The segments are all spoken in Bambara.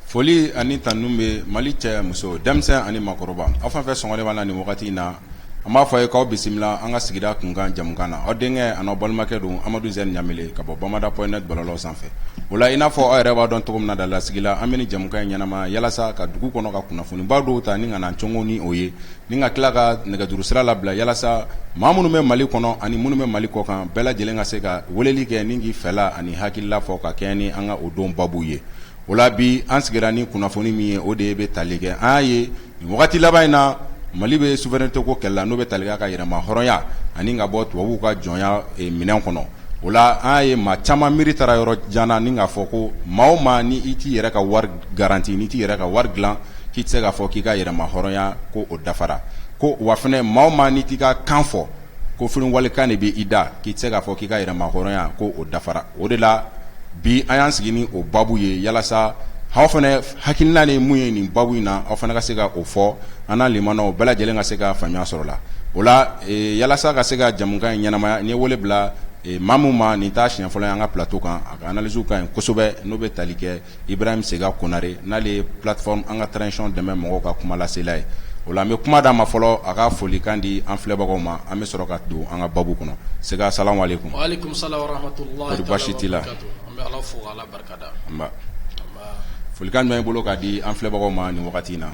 Foli ani tannu bɛ Mali cɛ muso denmisɛn ani makɔrɔba aw fɛn fɛn sɔngɔlen b'a la nin wagati in na an b'a fɔ a ye k'aw bisimila an ka sigida kunkan jamukan na aw denkɛ an'aw balimakɛ don Amadu Zɛni Ɲamele ka bɔ Bamada.net bɔlɔlɔ sanfɛ o la i n'a fɔ aw yɛrɛ b'a dɔn cogo min na dalasigi la an bɛ nin jamukan in ɲɛnama yalasa ka dugu kɔnɔ ka kunnafoniba dɔw ta ni ka na cɔngɔ ni o ye ni ka tila ka nɛgɛjuru sira labila yalasa maa minnu bɛ Mali kɔnɔ ani minnu bɛ Mali kɔkan bɛɛ lajɛlen ka se ka weleli kɛ ni k'i fɛla ani hakilila fɔ ka kɛɲɛ ni an ka o don babu ye. O la bi an sigira ni kunnafoni min ye o de bɛ tali kɛ an y'a ye nin wagati laban in na Mali bɛ souveraineté ko kɛlɛ la n'o bɛ tali kɛ ka yɛrɛma hɔrɔnya ani ka bɔ tubabuw ka jɔnya minɛn kɔnɔ o la an y'a ye maa caman miiri taara yɔrɔ jan na ni k'a fɔ ko maa o maa ni i t'i yɛrɛ ka wari garanti ni t'i yɛrɛ ka wari dilan k'i tɛ se k'a fɔ k'i ka yɛrɛma hɔrɔnya ko o dafara ko wa fɛnɛ maa o maa ni t'i ka kan fɔ ko filiwalekan de bɛ i da k'i tɛ se k'a fɔ k'i ka yɛrɛma hɔrɔnya ko o dafara o de la bi an y'an sigi ni o babu ye yalasa aw fana hakilina ni mun ye nin babu in na aw fana ka se ka o fɔ an n'a limanaw bɛɛ lajɛlen ka se ka faamuya sɔrɔ la o la yalasa ka se ka jamukan in ɲɛnamaya ni ye wele bila maa min ma nin t'a siɲɛ fɔlɔ ye an ka plateau kan a ka analyse ka ɲi kosɛbɛ n'o bɛ tali kɛ Ibrahim Sega Konare n'ale ye plateforme an ka transition dɛmɛ mɔgɔw ka kuma lasela ye o la an bɛ kuma d'a ma fɔlɔ a ka folikan di an filɛbagaw ma an bɛ sɔrɔ ka don an ka babu kɔnɔ Sega salamu aleykum. Wa aleykum salam wa rahmatullahi kɔri baasi t'i la. Ala fo ala barikada. Nba. Folikan jumɛn bolo ka di an filɛbagaw ma nin wagati in na.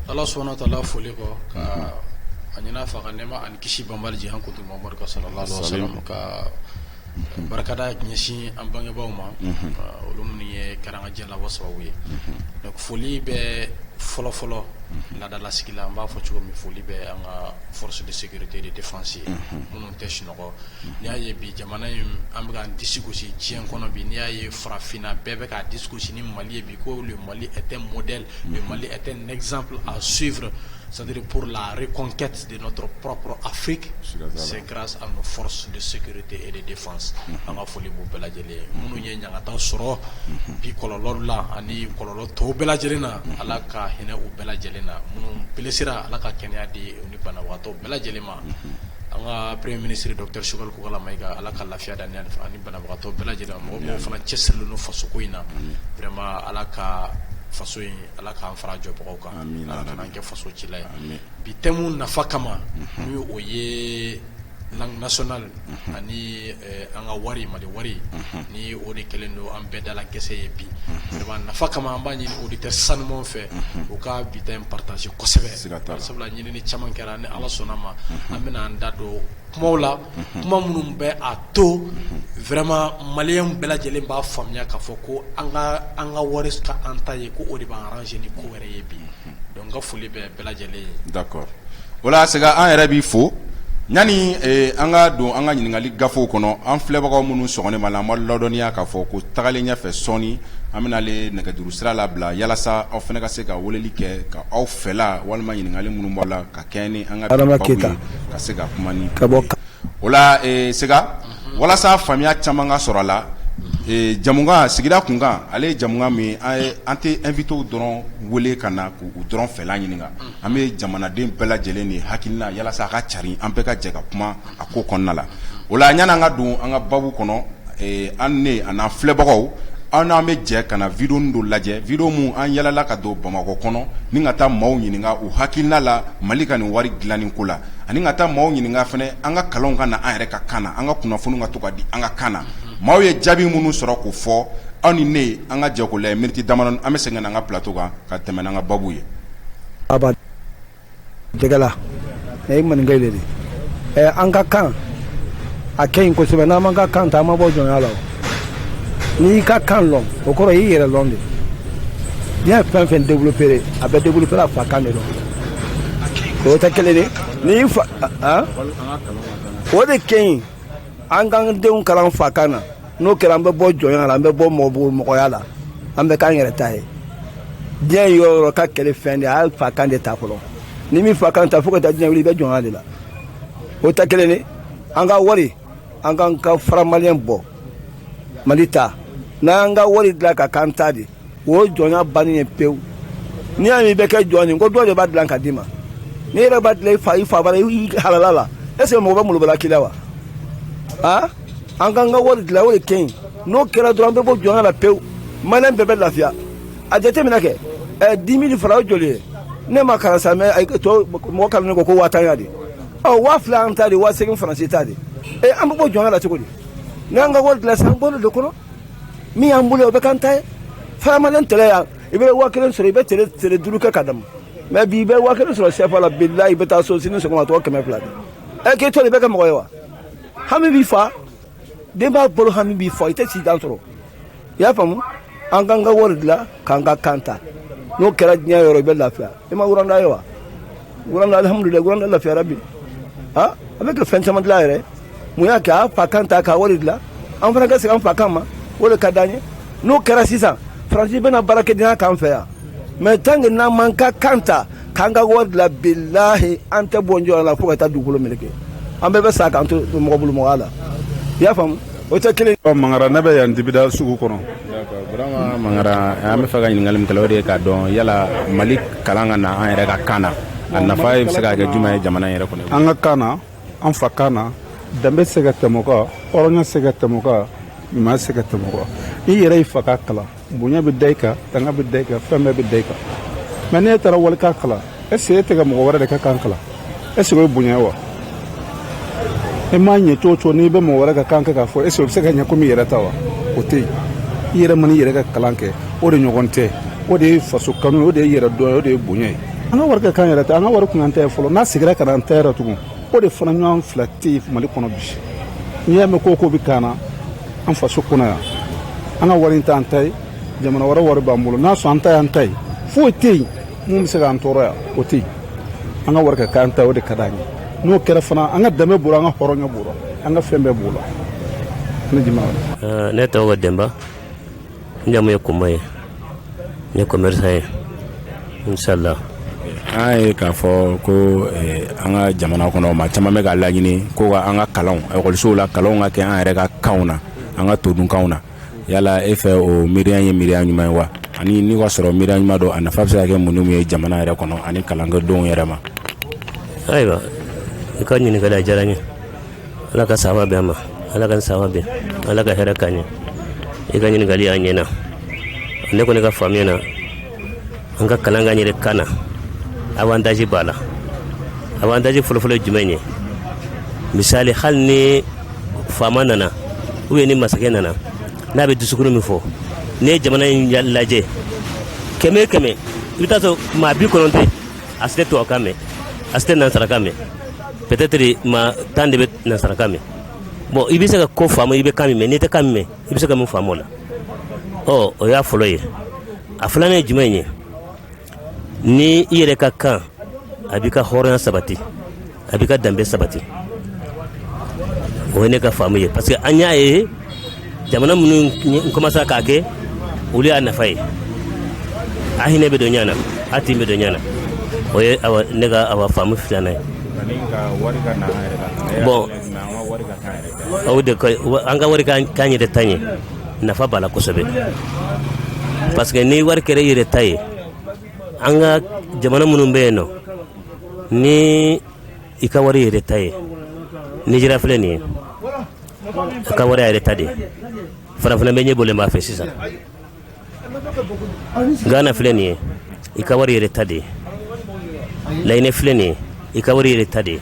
Ala subhanahu wa ta'ala foli kɔ ka a ɲin'a fɛ a ka nɛɛma ani kisi banbali jɛ an kuntigi Muhamadu kan sallallahu alaihi wasallam ka barikada ɲɛsin an bangebaaw ma olu minnu ye kɛra an ka diɲɛ labɔ sababu ye donc foli bɛ fɔlɔfɔlɔ laadalasigi la an b'a fɔ cogo min foli bɛ an ka force de sécurité et de défense ye minnu tɛ sunɔgɔ n'i y'a ye bi jamana in an bɛ k'an disi gosi diɲɛ kɔnɔ bi n'i y'a ye farafinna bɛɛ bɛ k'a disi gosi ni Mali ye bi ko le Mali est un modèle le Mali est un exemple à suivre c'est-à-dire pour la reconquête de notre propre Afrique c'est grâce à nos forces de sécurité et de défense an ka foli b'u bɛɛ lajɛlen minnu ye ɲangata sɔrɔ bi kɔlɔlɔ la ani kɔlɔlɔ tɔw bɛɛ lajɛlen na Ala ka hinɛ u bɛɛ lajɛlen na minnu blessera Ala ka kɛnɛya di u ni banabagatɔ bɛɛ lajɛlen ma an ka premier ministre docteur Sogol Kokala Mayiga Ala ka lafiya da ani banabagatɔ bɛɛ lajɛlen ma mɔgɔ fana cɛsirilen no fasoko in na vraiment Ala ka faso in Ala k'an fara jɔbagaw kan Ala kana kɛ faso cila ye bi thème nafa kama ni o ye langue nationale ani an ka wari Mali wari ni o de kɛlen don an bɛɛ dala gɛsɛ ye bi vraiment nafa kama an b'a ɲini auditeur sanumanw fɛ u ka bi ta in partager kosɛbɛ sabula ɲinini caman kɛra ni Ala sɔnna ma an bɛna an da don kumaw la kuma minnu bɛ a to vraiment maliyɛnw bɛɛ lajɛlen b'a faamuya k'a fɔ ko an ka wari ka an ta ye ko o de b'an arranger ni ko wɛrɛ ye bi donc n ka foli bɛ bɛɛ lajɛlen ye. D'accord o la Sega an yɛrɛ b'i fo ɲani an ka don an ka ɲininkali gafew kɔnɔ an filɛbagaw minnu sɔgɔlen b'a la an b'a ladɔnniya k'a fɔ ko tagalen ɲɛfɛ sɔɔni an bɛna ale nɛgɛjuru sira labila yalasa aw fana ka se ka weleli kɛ ka aw fɛla walima ɲininkali minnu b'a la ka kɛɲɛ ni an ka babu ye ka se ka kuma ni o la Sega walasa faamuya caman ka sɔrɔ a la jamukan sigida kunkan ale ye jamukan min an tɛ invité dɔrɔn wele ka na k'u dɔrɔn fɛla ɲininka an bɛ jamanaden bɛɛ lajɛlen de hakilina yalasa a ka cari an bɛɛ ka jɛ ka kuma a ko kɔnɔna la o la yanni an ka don an ka babu kɔnɔ an ne a n'an filɛbagaw an n'an bɛ jɛ ka na vidéo dɔ lajɛ vidéo mun an yalala ka don Bamakɔ kɔnɔ ni ka taa maaw ɲininka u hakilina la Mali ka nin wari dilanni ko la ani ka taa maaw ɲininka fana an ka kalanw ka na an yɛrɛ ka kan na an ka kunnafoniw ka to ka di an ka kan na maaw ye jaabi minnu sɔrɔ k'o fɔ aw ni ne an ka jɛ k'o lajɛ miniti damadɔni an bɛ segin an ka plateau kan ka tɛmɛ n'an ka babu ye. Aba degela e maninga le an ka kan a kɛɲi kosɛbɛ n'an man ka kan ta an ma bɔ jɔnya la n'i ka kan lɔn o kɔrɔ y'i yɛrɛ lɔn de diɲɛ fɛn fɛn développé a bɛ développé la fa kan de lɔn o tɛ kelen de n'i fa o de kɛɲi an k'an denw kalan fa kan na n'o kɛra an bɛ bɔ jɔnya la an bɛ bɔ mɔgɔya la an bɛ k'an yɛrɛ ta ye diɲɛ yɔrɔ yɔrɔ ka kɛlɛ fɛn de a ye fa kan de ta fɔlɔ ni min fa kan ta fo ka taa diɲɛ wuli i bɛ jɔnya de la o tɛ kelen de an ka wari an k'an ka fara maliyɛn bɔ Mali ta n'an ka wari dilan ka kan ta de o jɔnya bannen ye pewu n'i y'a min bɛ kɛ jɔn ye ko dɔ de b'a dilan ka d'i ma n'i yɛrɛ b'a dilan i fa bara i halala la est-ce que mɔgɔ bɛ molobala k'i la wa an k'an ka wari dilan o de kɛɲi n'o kɛra dɔrɔn an bɛ bɔ jɔnya la pewu malin bɛɛ bɛ lafiya a jateminɛ kɛ 10 000 francs o joli ye ne ma kalan sa mais to mɔgɔ kalan ne ko 1000 de 2000 an ta de 8 francs ta de an bɛ bɔ jɔnya la cogo di n'an ka wari dilan san bolo de kɔnɔ min y'an bolo o bɛ k'an ta ye faamalen tɛlɛ yan i bɛ 1000 sɔrɔ i bɛ tele 5 kɛ ka dama mais bi i bɛ 1000 sɔrɔ CFA la bilahi i bɛ taa so sini sɔgɔma tɔgɔ 200 de k'e to de bɛ kɛ mɔgɔ ye wa hami b'i fa den b'a bolo hami b'i fa i tɛ si dan sɔrɔ i y'a faamu an k'an ka wari dilan k'an ka kan ta n'o kɛra diɲɛ yɔrɔ i bɛ lafiya i ma wuranda ye wa wuranda alhamdulilayi wuranda lafiyara bi a bɛ kɛ fɛn caman dilan yɛrɛ mun y'a kɛ a fa kan ta k'a wari dilan an fana ka segin an fa kan ma o de ka d'an ye n'o kɛra sisan faransi bɛna baarakɛdenya k'an fɛ yan mais tant que n'an m'an ka kan ta k'an ka wari dilan bilahi an tɛ bɔ jɔyɔrɔ la fo ka taa dugukolo meleke an bɛɛ bɛ sa k'an to mɔgɔ bolo mɔgɔya la i y'a faamu o tɛ kelen ye. Mangara ne bɛ yan Dibida sugu kɔnɔ. Vraiment Mangara an bɛ fɛ ka ɲininkali min kɛ o de ye k'a dɔn yala Mali kalan ka na an yɛrɛ ka kan na a nafa bɛ se ka kɛ jumɛn ye jamana yɛrɛ kɔnɔ. An ka kan na an fa kan na danbe se ka tɛmɛ o kan hɔrɔnya se ka tɛmɛ o kan ɲuman se ka tɛmɛ o kan i yɛrɛ y'i fa ka kalan bonya bɛ da i kan tanga bɛ da i kan fɛn bɛɛ bɛ da i kan mais n'e taara walikan kalan est-ce que e tɛ ka mɔgɔ wɛrɛ de ka kan kalan est-ce que o ye bonya ye wa e m'a ɲɛ cogo o cogo n'i bɛ mɔgɔ wɛrɛ ka kan kɛ k'a fɔ est-ce que o bɛ se ka ɲɛ komi i yɛrɛ ta wa o tɛ yen i yɛrɛ mana i yɛrɛ ka kalan kɛ o de ɲɔgɔn tɛ o de ye faso kanu ye o de ye yɛrɛ dɔn ye o de ye bonya ye an ka wari ka kan yɛrɛ tɛ an ka wari kun an ta ye fɔlɔ n'a seginna ka na an ta yɛrɛ tugun o de fana ɲɔgɔn fila tɛ yen Mali kɔnɔ bi n'i y'a mɛn ko bɛ kan na an faso kɔnɔ yan an ka wari in t'an ta ye jamana wɛrɛ wari b'an bolo n'a sɔrɔ an ta y'an ta ye foyi tɛ yen mun bɛ se k'an tɔɔrɔ yan o tɛ yen an ka wari ka kan ta o de ka d'an ye n'o kɛra fana an ka danbe b'o la an ka hɔrɔnya b'o la an ka fɛn bɛɛ b'o la ne jumɛn ne tɔgɔ Demba n jamu ye Kuma ye n ye commerçant ye inshallah an ye k'a fɔ ko an ka jamana kɔnɔ maa caman bɛ k'a laɲini ko an ka kalanw ekɔlisow la kalanw ka kɛ an yɛrɛ ka kanw na an ka todunkanw na yala e fɛ o miiriya ye miiriya ɲuman ye wa ani n'i ka sɔrɔ miiriya ɲuman don a nafa bɛ se ka kɛ mun ni mun ye jamana yɛrɛ kɔnɔ ani kalankɛdenw yɛrɛ ma. ayiwa i ka ɲininkali a diyara n ye ala ka sababa bɛn ma ala ka sababa bɛn ala ka hɛrɛ k'an ye i ka ɲininkali y'a ɲɛna ne kɔni ka faamuya na an ka kalan k'an yɛrɛ kan na avantage b'a la avantage fɔlɔfɔlɔ ye jumɛn ye misali hali ni faama nana ou bien ni masakɛ nana n'a bɛ dusukolo min fɔ n'i ye jamana in lajɛ kɛmɛ kɛmɛ i bɛ taa sɔrɔ maa 90 a si tɛ tubabukan mɛn a si tɛ nansarakan mɛn peut-être maa 10 de bɛ nansarakan mɛn bon i bɛ se ka ko faamu i bɛ kan min mɛn n'i tɛ kan min mɛn i bɛ se ka mun faamu o la o y'a fɔlɔ ye a filanan ye jumɛn ye ni i yɛrɛ ka kan a b'i ka hɔrɔnya sabati a b'i ka danbe sabati o ye ne ka faamu ye parce que an y'a ye jamana minnu commencera k'a kɛ olu y'a nafa ye a hinɛ bɛ don ɲana a tin bɛ don ɲana o ye ne ka faamu filanan ye bon o de an ka wari k'an yɛrɛ ta ye nafa b'a la kosɛbɛ parce que ni wari kɛra i yɛrɛ ta ye an ka jamana minnu bɛ yen nɔ ni i ka wari yɛrɛ ta ye Nijera filɛ nin ye a ka wari yɛrɛ ta de farafina bɛ ɲɛ bɔlen b'a fɛ sisan Ghana filɛ nin ye i ka wari yɛrɛ ta de Laginɛ filɛ nin ye i ka wari yɛrɛ ta de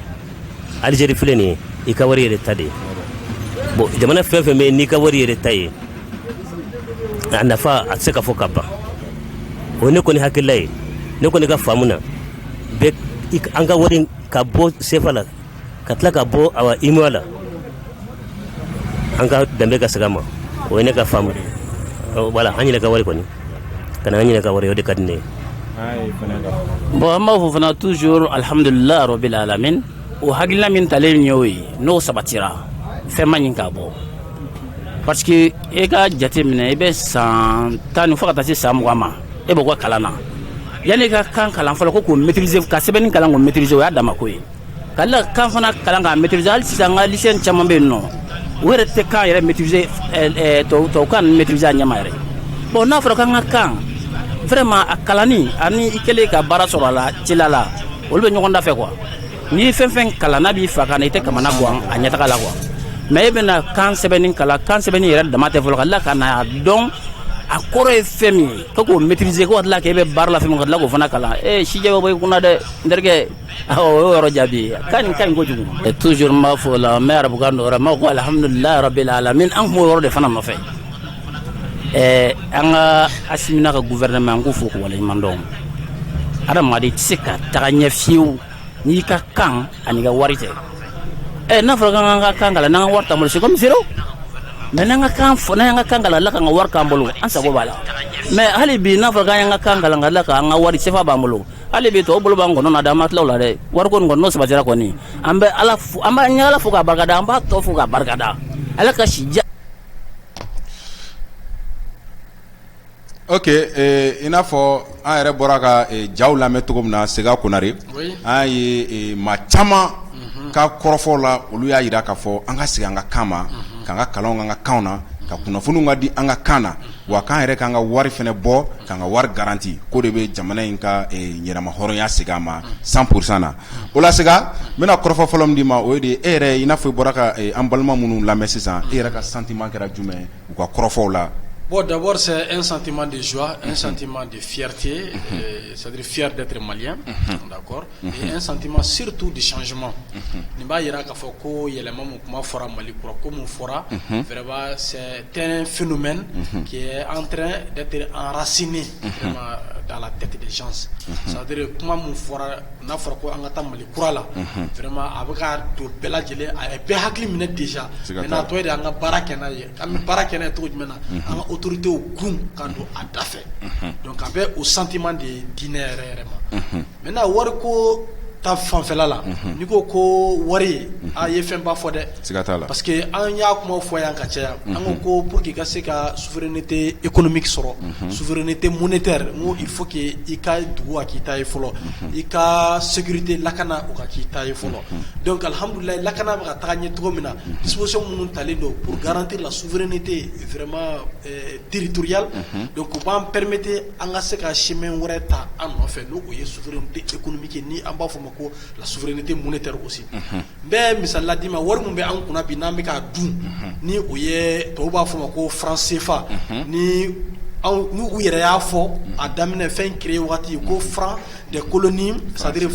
Algérie filɛ nin ye i ka wari yɛrɛ ta de bon jamana fɛn fɛn bɛ yen n'i ka wari yɛrɛ ta ye a nafa a tɛ se ka fɔ ka ban o ne kɔni hakilila ye ne kɔni ka faamu na bɛɛ an ka wari ka bɔ CFA la ka tila ka bɔ IMOA la an ka danbe ka segin a ma o ye ne ka faamu voilà an yɛrɛ ka wari kɔni kana an yɛrɛ ka wari o de ka di ne ye. bon an b'a fɔ fana toujours alhamdulilayi rabbil alamin o hakilina min talen ye o ye n'o sabatira fɛn ma ɲi k'a bɔ parce que e ka jate minɛ i bɛ san 10 fo ka taa se san 20 ma e bɛ bɔ kalan na yanni ka kan kalan fɔlɔ ko k'o maîtriser ka sɛbɛnni kalan k'o maîtriser o y'a dama ko ye k'ale kan fana kalan k'a maîtriser hali sisan n ka lycéen caman bɛ yen nɔ o yɛrɛ tɛ kan yɛrɛ maîtriser tubabukan ninnu maîtriser a ɲɛ ma yɛrɛ bon n'a fɔra k'an ka kan vraiment a kalanni ani i kɛlen ka baara sɔrɔ a la cila la olu bɛ ɲɔgɔn da fɛ quoi n'i ye fɛn fɛn kalan n'a b'i fa kan i tɛ kamana gan a ɲɛtaga la quoi mais e bɛna kan sɛbɛnni kalan kan sɛbɛnni yɛrɛ dama tɛ fɔlɔ ka tila ka na dɔn a kɔrɔ ye fɛn min ye ko k'o maîtriser ko ka tila k'e bɛ baara la fɛn min ka tila k'o fana kalan sijɛ bɛ bɔ i kunna dɛ n terikɛ o ye yɔrɔ jaabi ye ka ɲi kojugu toujours n b'a fɔ la n bɛ arabukan dɔ wɛrɛ n b'a fɔ ko alhamdulilayi rabbil alamin an kun b'o yɔrɔ de fana nɔfɛ an ka Asimina ka gouvernement an k'u fo k'u waleɲuman dɔn adamaden tɛ se ka taga ɲɛ fiyewu n'i ka kan ani ka wari tɛ n'a fɔra k'an ka kan kalan n'an ka wari t'an bolo c'est comme zéro mais n'an ka kan fɔ n'an ka kan kalan Ala k'an ka wari k'an bolo an sago b'a la mais hali bi n'a fɔra k'an ka kan kalan Ala k'an ka wari CFA b'an bolo hali bi tɔw bolo b'an kɔnɔ na d'an ma tila o la dɛ wari ko nin kɔni n'o sabatira kɔni an bɛ Ala fo an b'a ɲɛ Ala fo k'a barikada an b'a tɔ fo k'a barikada Ala ka si diya. Ok, i n'a fɔ an yɛrɛ bɔra ka jaw lamɛn cogo min na Sega Konare an ye maa caman ka kɔrɔfɔ la olu y'a jira k'a fɔ an ka segin an ka kan ma k'an ka kalanw k'an ka kanw na ka kunnafoniw ka di an ka kan na wa k'an yɛrɛ k'an ka wari fɛnɛ bɔ k'an ka wari garanti ko de bɛ jamana in ka yɛrɛma hɔrɔnya segin a ma 100% na o la Sega n bɛna kɔrɔfɔ fɔlɔ min d'i ma o ye de e yɛrɛ i n'a fɔ i bɔra ka an balima minnu lamɛn sisan e yɛrɛ ka sentiment kɛra jumɛn u ka kɔrɔfɔw la. Bon, d'abord, c'est un sentiment de joie, un sentiment de fierté, c'est-à-dire fier d'être malien, d'accord, et un sentiment surtout de changement. Nimba yera ka fɔ ko yɛlɛma mun kuma fɔra Mali kura ko mun fɔra, vraiment c'est un phénomène qui est en train d'être enraciné vraiment dans la tête des gens. C'est-à-dire kuma mun fɔra n'a fɔra ko an ka taa Mali kura la, vraiment a bɛ ka don bɛɛ lajɛlen a ye bɛɛ hakili minɛ déjà. Maintenant tɔ ye de an ka baara kɛ n'a ye, an bɛ baara kɛ n'a ye cogo jumɛn na, an ka autorité au gun quand on a d'affaires. Donc avec au sentiment de dîner maintenant wariko ta fanfɛla la ni ko ko wari a ye fɛn ba fɔ dɛ parce que an y'a kuma fɔ yan ka caya an ko ko pour que ka se ka souveraineté économique sɔrɔ souveraineté monétaire ngo il faut que i ka dugu a k'i ta ye fɔlɔ i ka sécurité lakana o ka k'i ta ye fɔlɔ donc alhamdoulilah lakana bɛ ka taga ɲɛ cogo min na disposition minnu talen don pour garantir la souveraineté vraiment territoriale donc o b'an permettre an ka se ka chemin wɛrɛ ta an nɔfɛ n'o o ye souveraineté économique ni an b'a fɔ ko la souveraineté monétaire aussi bɛ misala di ma wari mun bɛ an kunna bi n'an bɛ k'a dun ni o ye tɔw b'a fɔ ma ko franc CFA ni u yɛrɛ y'a fɔ a daminɛ fɛn créé wagati ko franc des colonies c'est-à-dire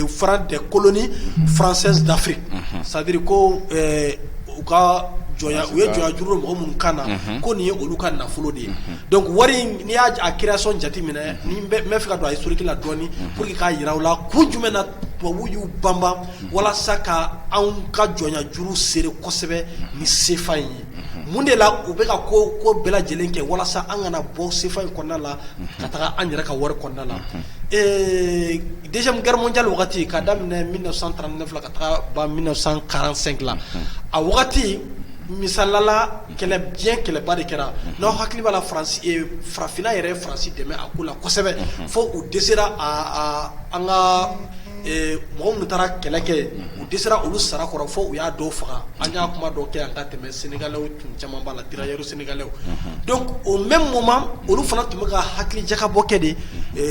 franc des colonies françaises d'Afrique c'est-à-dire ko u ka jɔnya u ye jɔnya juru mɔgɔ minnu kan na ko nin ye olu ka nafolo de ye donc wari n'i y'a a création jate minɛ ni n bɛ fɛ ka don a historique la dɔɔni pour que k'a yira u la kun jumɛn na tubabuw y'u banban walasa ka anw ka jɔnya juru sere kosɛbɛ ni CFA in ye mun de la u bɛ ka ko bɛɛ lajɛlen kɛ walasa an kana bɔ CFA in kɔnɔna la ka taga an yɛrɛ ka wari kɔnɔna la deuxième guerre mondiale wagati ka daminɛ 1939 la ka taga ban 1945 la a wagati misalala kɛlɛ kɛlɛba de kɛra n'aw hakili b'a la farafinna yɛrɛ ye Faransi dɛmɛ a ko la kosɛbɛ fo u dɛsɛra an ka mɔgɔ minnu taara kɛlɛ kɛ u dɛsɛra olu sara kɔrɔ fo u y'a dɔw faga an y'a kuma dɔw kɛ yan ka tɛmɛ Sénégalais tun caman b'a la tirailleurs sénégalais donc au même moment olu fana tun bɛ ka hakili jakabɔ kɛ de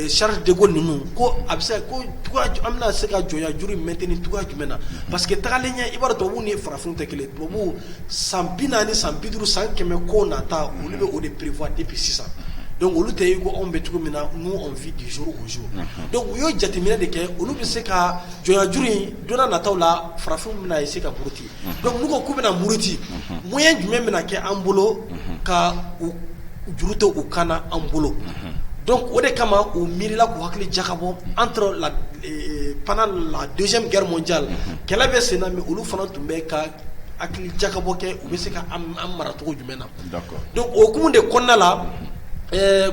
Charles de Gaulle ninnu ko a bɛ se ko an bɛna se ka jɔnya juru maintenir cogoya jumɛn na parce que tagalen ɲɛ i b'a dɔn tubabuw ni farafinw tɛ kelen tubabuw san 40 san 50 san 100 ko nata olu bɛ o de prévoir depuis sisan donc olu tɛ yi ko anw bɛ cogo min na nous on vit du jour au jour donc u y'o jateminɛ de kɛ olu bɛ se ka jɔnya juru in donna nataw la farafinw bɛna essayer ka muruti donc n'u ko k'u bɛna muruti moyen jumɛn bɛna kɛ an bolo ka juru to u kan na an bolo donc o de kama u miirila k'u hakili jakabɔ entre pendant la deuxième guerre mondiale kɛlɛ bɛ sen na mais olu fana tun bɛ ka hakili jakabɔ kɛ u bɛ se ka an mara cogo jumɛn na donc o hukumu de kɔnɔna la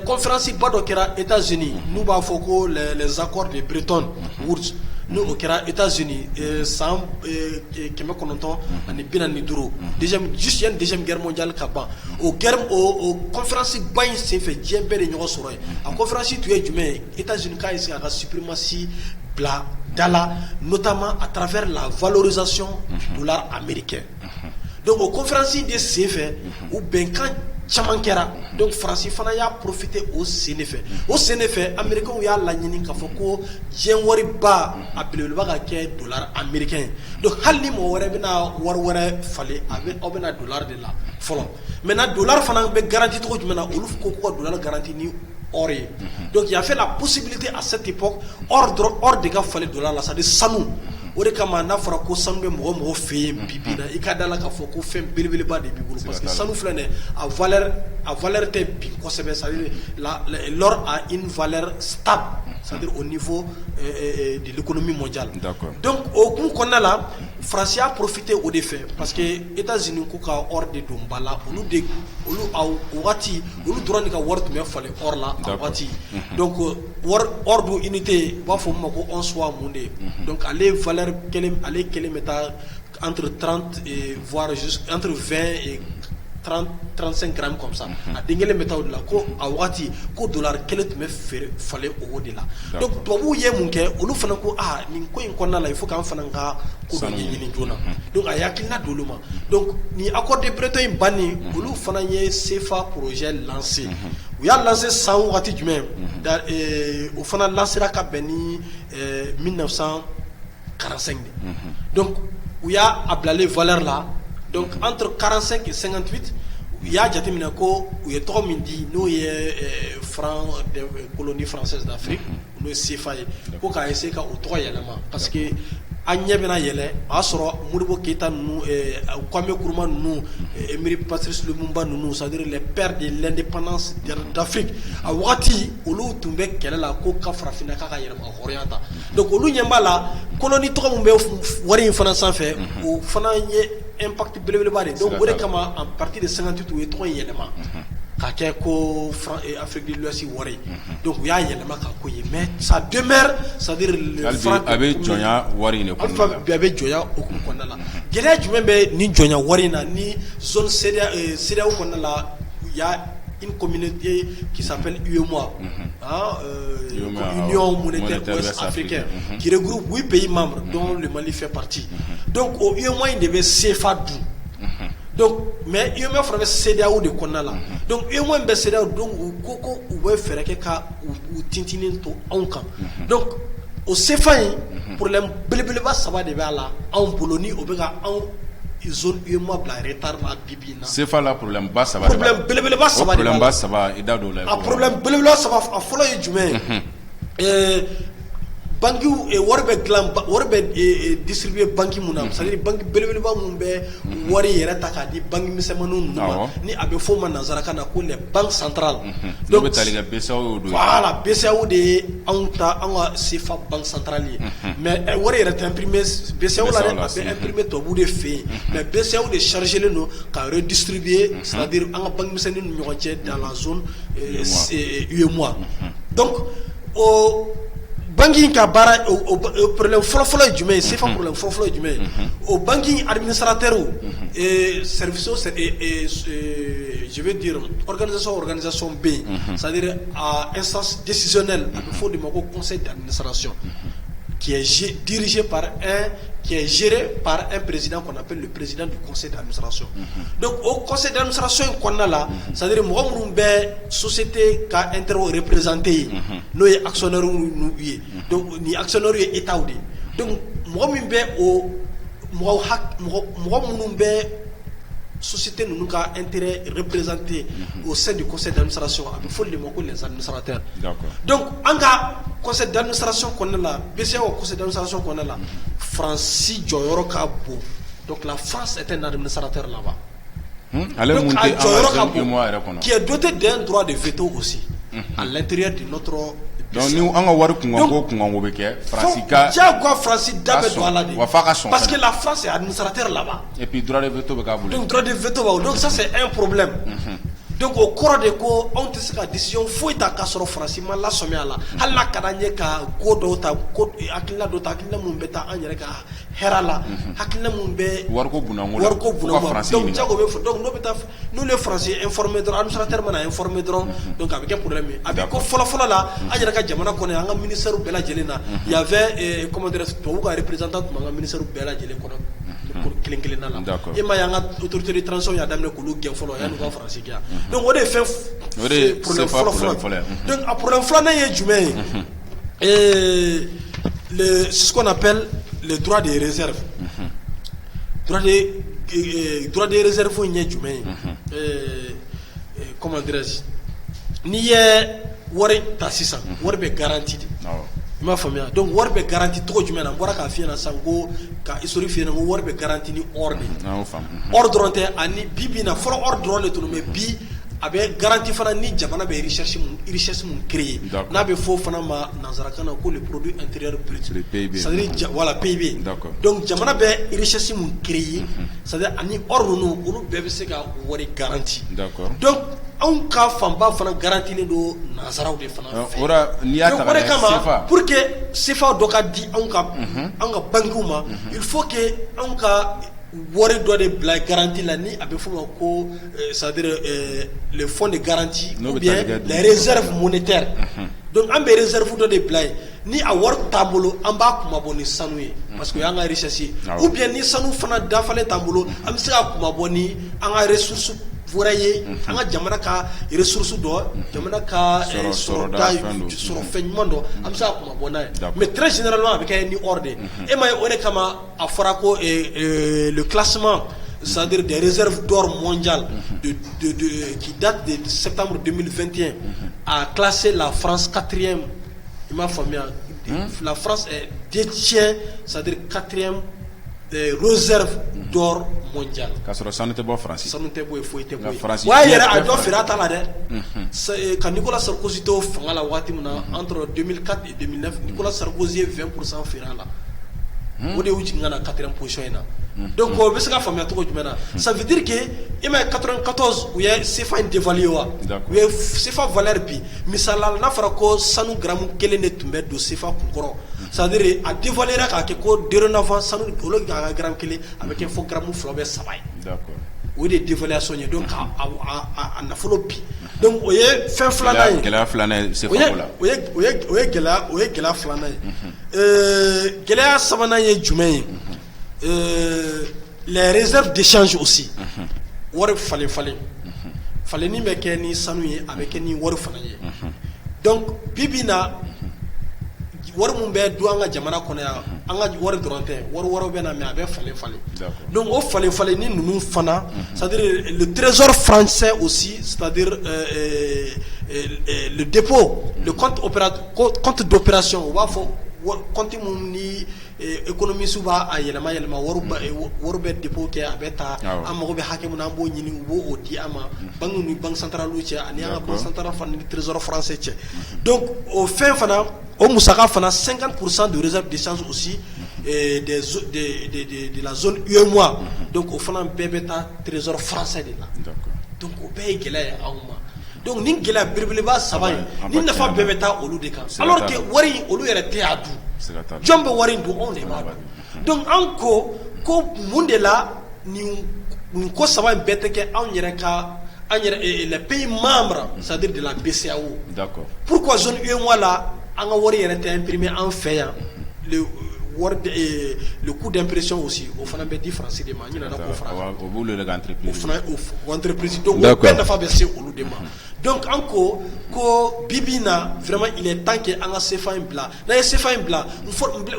conférence ba dɔ kɛra États-Unis n'u b'a fɔ ko les accords de Bretton Woods n'o kɛra États-Unis san 1945 juste une deuxième guerre mondiale ka ban o conférence ba in senfɛ diɲɛ bɛɛ de ɲɔgɔn sɔrɔ yen a conférence tun ye jumɛn ye États-Unis k'a essayer a ka suprématie bila da la notamment à travers la valorisation du dollar américain donc o conférence de senfɛ u bɛnkan caman kɛra donc faransi fana y'a profité o sene fɛ américains y'a laɲini k'a fɔ ko diɲɛ wariba a belebeleba ka kɛ dollar américain donc hali ni mɔgɔ wɛrɛ bɛna wari wɛrɛ falen aw bɛna dollar de la fɔlɔ maintenant dollar fana bɛ garantie cogo jumɛn na olu ko ka dollar garantie ni or ye donc il y a fait la possibilité à cette époque or de ka falen dollar la c'est-à-dire sanu o de kama n'a fɔra ko sanu bɛ mɔgɔ fɛ yen bibi na i ka da la k'a fɔ ko fɛn belebeleba de b'i bolo parce que sanu filɛ nin a valeur tɛ bin kosɛbɛ c'est-à-dire l'or a une valeur stable c'est-à-dire au niveau de l'économie mondiale donc au kun kɔnɔna la France a profité o de fɛ parce que États-Unis ko ka or de don ba la olu a wagati olu dɔrɔn de ka wari tun bɛ falen or la a wagati donc or do unité u b'a fɔ ma ko on soit mun de donc ale kelen bɛ taa entre 30 et voire jusqu'à entre 20 et 35 grammes comme ça a den kelen bɛ taa o de la ko a wagati ko dollar kelen tun bɛ falen o de la donc tubabuw ye mun kɛ olu fana ko nin ko in kɔnɔna la il faut k'an fana ka ko dɔ ɲɛɲini joona donc a ye hakilina di olu ma donc ni accord de Bretton in banni olu fana ye CFA projet lancé u y'a lancé san wagati jumɛn o fana lancera ka bɛn ni 1945 donc u y'a bilalen valeur la donc entre 45 et 58 il y a jateminɛ ko u ye tɔgɔ min di n'o ye franc des colonies françaises d'Afrique n'o ye CFA ye ko k'a essayer ka o tɔgɔ yɛlɛma parce que an ɲɛ bɛna yɛlɛ o y'a sɔrɔ Modibo Keita ninnu Kwame Nkrumah ninnu Emery Patrice Lumumba ninnu c'est-à-dire les pères de l'indépendance d'Afrique a wagati olu tun bɛ kɛlɛ la ko ka farafinna k'a ka yɛlɛma hɔrɔnya ta donc olu ɲɛ b'a la colonie tɔgɔ min bɛ wari in fana sanfɛ o fana ye impact belebeleba de donc o de kama en partir de 58 u ye tɔgɔ in yɛlɛma k'a kɛ ko Afrique de l'Ouest wari donc u y'a yɛlɛma k'a ko ye mais ça demeure c'est-à-dire le franc a bɛ jɔnya wari in de kɔnɔna la a bɛ jɔnya hukumu kɔnɔna la gɛlɛya jumɛn bɛ ni jɔnya wari in na ni zone CEDEAO kɔnɔna la il y a une communauté qui s'appelle UEMOA Union monétaire ouest-africaine qui regroupe 8 pays membres dont le Mali fait partie donc au UEMOA il devait CFA dun donc mais UEMOA fana bɛ CEDEAO de kɔnɔna la donc UEMOA bɛ CEDEAO donc u ko u bɛ fɛɛrɛ kɛ ka u tintinin to anw kan donc o CFA in problème belebeleba saba de b'a la anw bolo ni o bɛ ka anw zone UEMOA bila retard la bibi na CFA la problème ba saba problème belebeleba saba de b'a la problème ba saba i da do la a problème belebeleba saba a fɔlɔ ye jumɛn ye banquiw wari bɛ distribuer banque mun na c'est-à-dire banque belebeleba mun bɛ wari yɛrɛ ta k'a di banque misɛnmaninw ninnu ma ni a bɛ fɔ o ma nanzarakan na ko les banques centrales donc bɛ tali kɛ BCEAO do voilà BCEAO de ye anw ka CFA banque centrale ye mais wari yɛrɛ tɛ imprimer BCEAO la dɛ a bɛ imprimer tubabuw de fɛ yen mais BCEAO de chargelen don ka redistribuer c'est-à-dire an ka banque misɛnninw ni ɲɔgɔn cɛ dans la zone UEMOA donc o banking ka baara o problème fɔlɔfɔlɔ ye jumɛn ye CFA problème fɔlɔfɔlɔ ye jumɛn ye o banking administrateur service je vais dire organisation bɛ yen c'est-à-dire instance décisionnelle a bɛ fɔ o de ma ko conseil d'administration qui est dirigé par qui est géré par un président qu'on appelle le président du conseil d'administration. Donc au conseil d'administration qu'on a là, c'est-à-dire moi on société ka intérêt représenté, nous y actionnaires nous y, donc ni actionnaires y état ou donc moi on société nous a intérêt représenté au sein du conseil d'administration il faut les mots les administrateurs donc en cas conseil d'administration qu'on a là BCEAO conseil d'administration qu'on a là France Joyoro Kabo donc la France est un administrateur là-bas donc à Joyoro Kabo qui est doté d'un droit de veto aussi à l'intérieur de notre donc nous on a voir qu'on va faire France parce que la France est administrateur là-bas et puis droit de veto donc droit de veto donc ça c'est un problème donc au cours de quoi on te sera décision faut ta kasoro France ma la sommet là hala kadanye ka godo ta ko akila do ta akila mun beta an yere ka herala akila mun be warko bunango donc jago be donc no beta nous les Français informés droit administrateur mana informé droit donc avec un problème avec ko fola la an yere ka jamana ko ne an ministère bela jelena il y avait comment dire to ka représentant ma ministère bela jele ko kelen-kelenna la e ma y'an ka autorité de transition y'a daminɛ k'olu gɛn fɔlɔ yanni u ka faransi gɛn donc o de ye problème fɔlɔ donc a problème filanan ye jumɛn ye ce qu'on appelle le droit de réserve droit de réserve ye jumɛn ye comment dirais-je n'i ye wari ta sisan wari bɛ garantie de i m'a faamuya donc wari bɛ garantie cogo jumɛn na n bɔra k'a f'i ɲɛna sisan ko ka histoire f'i ɲɛna ko wari bɛ garantie ni or de or dɔrɔn tɛ ani bi bi in na fɔlɔ or dɔrɔn de tun mais bi a bɛ garantie fana ni jamana bɛ richesse mun créer n'a bɛ fɔ fana ma nanzarakan na ko le produit intérieur brut c'est-à-dire voilà PIB donc jamana bɛ richesse mun créer c'est-à-dire ani or ninnu olu bɛɛ bɛ se ka wari garantie donc anw ka fanba fana garantilen don nanzaraw de fana fɛ n'i y'a ta ka lajɛ CFA pour que CFA dɔ ka di anw ka banquiw ma il faut que anw ka wari dɔ de bila garantie la ni a bɛ fɔ ma ko c'est-à-dire le fonds de garantie ou bien les réserves monétaires donc an bɛ réserve dɔ de bila yen ni a wari t'an bolo an b'a kumabɔ ni sanu ye parce que o y'an ka richesse ou bien ni sanu fana dafalen t'an bolo an bɛ se ka kumabɔ ni an ka ressources wɛrɛ ye an ka jamana ka ressource dɔ jamana ka sɔrɔ fɛn ɲuman dɔ an bɛ se ka kumabɔ n'a ye mais très généralement a bɛ kɛ ni or de e ma ye o de kama a fɔra ko le classement c'est-à-dire des réserves d'or mondiales qui date de septembre 2021 a classé la France 4e. Il m'a formé. La France détient, c'est-à-dire 4e réserve d'or mondiale. Sanu tɛ bɔ Faransi. Sanu tɛ bɔ foyi tɛ bɔ. Wa yɛrɛ a dɔ feere a ta la dɛ. Quand Nicolas Sarkozy to fanga la waati min na entre 2004 et 2009 Nicolas Sarkozy ye 20% feere a la. O de y'u jigin ka na 4e position in na. Donc o bɛ se ka faamuya cogo jumɛn na ça veut dire que i ma ye 94 u ye CFA in dévalué wa u ye CFA valeur bi misala n'a fɔra ko sanu gramme kelen de tun bɛ don CFA kunkɔrɔ c'est-à-dire a dévalué k'a kɛ ko dorénavant sanu olu ka gramme kelen a bɛ kɛ fo gramme 2 bɛ 3 ye o de ye dévaluation ye donc a nafolo bi donc o ye fɛn filanan ye gɛlɛya filanan ye CFA ko la o ye gɛlɛya filanan ye gɛlɛya sabanan ye jumɛn ye les réserves d'échange aussi wari falen faleni bɛ kɛ ni sanu ye a bɛ kɛ ni wari fana ye donc bibi na wari mun bɛ du an ka jamana kɔnɔ yan an ka wari dɔrɔn tɛ wari wɛrɛw bɛ na mais a bɛ falen donc o falen ni ninnu fana c'est-à-dire le trésor français aussi c'est-à-dire le dépôt le compte d'opération o b'a fɔ compte mun ni économiste b'a a yɛlɛma wari bɛ dépôt kɛ a bɛ ta an mago bɛ hakɛ mun na an b'o ɲini u b'o di an ma banque ni banque centrale cɛ ani an ka banque centrale fana ni trésor français cɛ donc o fɛn fana o musaka fana 50% de réserve d'échange aussi de la zone UEMOA donc o fana bɛɛ bɛ taa trésor français de la donc o bɛɛ ye gɛlɛya ye anw ma donc ni gɛlɛya belebeleba saba ye ni nafa bɛɛ bɛ taa olu de kan alors que wari olu yɛrɛ tɛ a dun jɔn bɛ wari dun anw de b'a dun donc an ko mun de la nin ko saba in bɛɛ tɛ kɛ anw yɛrɛ les pays membres c'est-à-dire de la BCEAO pourquoi zone UEMOA la an ka wari yɛrɛ tɛ imprimé an fɛ yan le coût d'impression aussi o fana bɛ di faransi de ma n ɲinɛna k'o fara o b'olu de ka entreprise o fana o entreprise donc o bɛɛ nafa bɛ se olu de ma donc an ko bibi na vraiment il est temps que an ka CFA in bila n'a ye CFA in bila n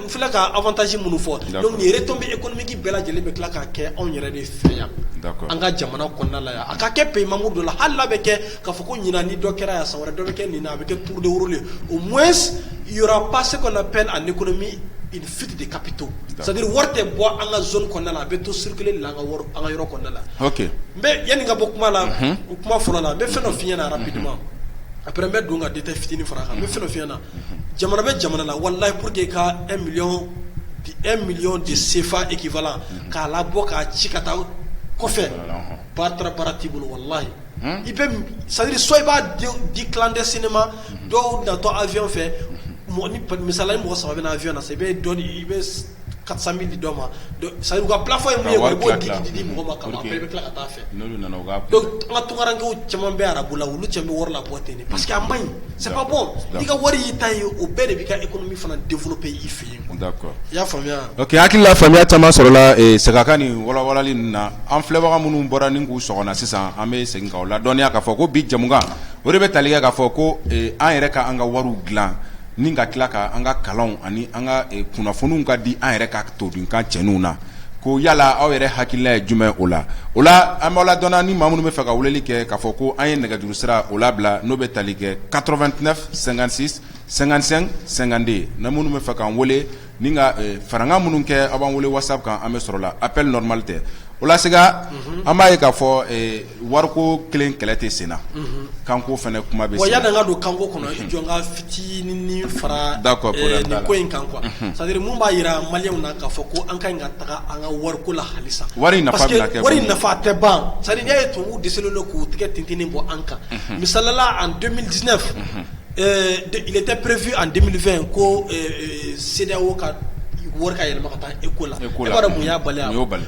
filɛ ka avantage minnu fɔ donc nin retombées économiques bɛɛ lajɛlen bɛ tila ka kɛ anw yɛrɛ de fɛ yan an ka jamana kɔnɔna la yan a ka kɛ pays membre dɔ la hali n'a bɛ kɛ k'a fɔ ko ɲinan ni dɔ kɛra yan san wɛrɛ dɔ bɛ kɛ nin na a bɛ kɛ tour de rôle au moins il y aura pas ce qu'on appelle en économie une fuite de capitaux c'est-à-dire wari tɛ bɔ an ka zone kɔnɔna la a bɛ to circuler la an ka yɔrɔ kɔnɔna la ok mais yanni ka bɔ kuma la o kuma fɔlɔ la n bɛ fɛn dɔ f'i ɲɛna rapidement après n bɛ don ka détail fitinin fara kan n bɛ fɛn dɔ f'i ɲɛna jamana bɛ jamana la walahi pour que ka 1 million de CFA équivalent k'a labɔ k'a ci ka taa kɔfɛ baara t'i bolo walahi i bɛ c'est-à-dire soit i b'a di clandestinement dɔw natɔ avion fɛ misala ni mɔgɔ saba bɛ na avion na sa i bɛ 400 000 di dɔ ma ça veut dire ka plafond ye mun ye i b'o di mɔgɔ ma kama après i bɛ tila ka taa fɛ donc an ka tunkarankew caman bɛ arabu la olu caman bɛ wari labɔ ten de parce que a man ɲi c'est pas bon i ka wari y'i ta ye o bɛɛ de b'i ka économie fana développer i fɛ yen d'accord i y'a faamuya ok hakili la faamuya caman sɔrɔla sɛgaka ni walawalali ninnu na an filɛbaga minnu bɔra ni k'u sɔgɔna sisan an bɛ segin k'aw ladɔnniya k'a fɔ ko bi jamukan o de bɛ tali kɛ k'a fɔ ko an yɛrɛ ka an ka wariw dilan ni ka tila ka an ka kalanw ani an ka kunnafoniw ka di an yɛrɛ ka todunkan cɛninw na ko yala aw yɛrɛ hakilila ye jumɛn o la an b'aw ladɔnna ni maa minnu bɛ fɛ ka weleli kɛ k'a fɔ ko an ye nɛgɛjuru sira o labila n'o bɛ tali kɛ 89 56 55 52 na minnu bɛ fɛ k'an wele ni ka farankan minnu kɛ aw b'an wele whatsapp kan an bɛ sɔrɔ la appel normal tɛ o la siga an b'a ye k'a fɔ wariko kelen kɛlɛ tɛ sen na kanko fana kuma bɛ sen na yanni an ka don kanko kɔnɔ i jɔ n ka fitinin fara nin ko in kan quoi c'est à dire mun b'a yira maliyɛnw na k'a fɔ ko an ka ɲi ka taga an ka wariko la halisa wari nafa bɛna kɛ wari nafa tɛ ban c'est à dire n'i y'a ye tubabuw dɛsɛlen don k'u tigɛ tintinin bɔ an kan misalala en 2019 il était prévu en 2020 ko CEDEAO ka wari ka yɛlɛma ka taa ECO la e b'a dɔn mun y'a bali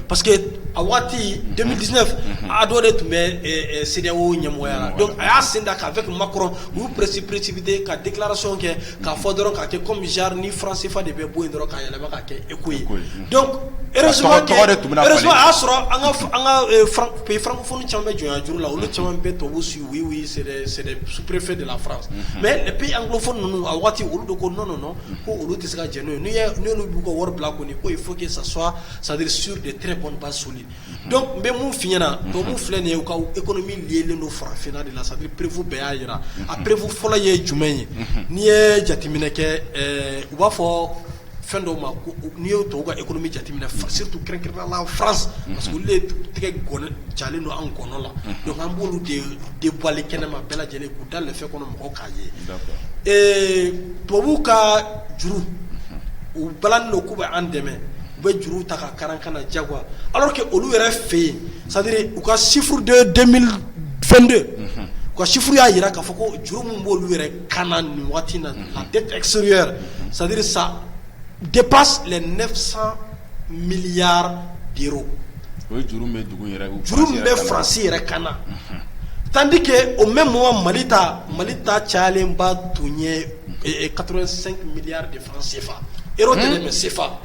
parce que a waati 2019 a dɔ de tun bɛ CEDEAO ɲɛmɔgɔya la donc a y'a sen da qu'avec Macron u y'u précipité ka déclaration kɛ k'a fɔ dɔrɔn k'a kɛ comme genre ni franc CFA de bɛ bɔ yen dɔrɔn k'a yɛlɛma ka kɛ ECO ye donc heureusement a y'a sɔrɔ an ka pays francophone caman bɛ jɔnya juru la olu caman bɛ tubabu su oui c'est des sous-préfets de la France mais les pays anglophones ninnu a waati olu de ko non ko olu tɛ se ka jɛn n'o ye ni olu b'u ka wari bila kɔni ko il faut que ça soit c'est-à-dire sur de très bonnes bases solides donc n bɛ mun f'i ɲɛna tubabu filɛ nin ye u ka économie liélen don farafinna de la c'est-à-dire prévu bɛɛ y'a jira a prévu fɔlɔ ye jumɛn ye n'i ye jateminɛ kɛ u b'a fɔ fɛn dɔw ma n'i ye tubabu ka économie jateminɛ surtout kɛrɛnkɛrɛnnenya la France parce que olu de tɛgɛ jalen don an gɔnɔ la donc an b'olu de dévoiler kɛnɛma bɛɛ lajɛlen k'u da lɛfɛ kɔnɔ mɔgɔw k'a ye tubabuw ka juru u balani don k'u bɛ an dɛmɛ u bɛ juru ta ka karan kana jagoya alors que olu yɛrɛ fɛ yen c'est-à-dire u ka chiffre de 2022 u ka chiffre y'a jira k'a fɔ ko juru min b'olu yɛrɛ kana nin waati na la dette extérieure c'est-à-dire ça dépasse les 900 milliards d'euros. juru min bɛ France yɛrɛ kana tandis que au même moment Mali ta cayalenba tun ye 85 milliards de francs CFA euro tɛ dɛ mais CFA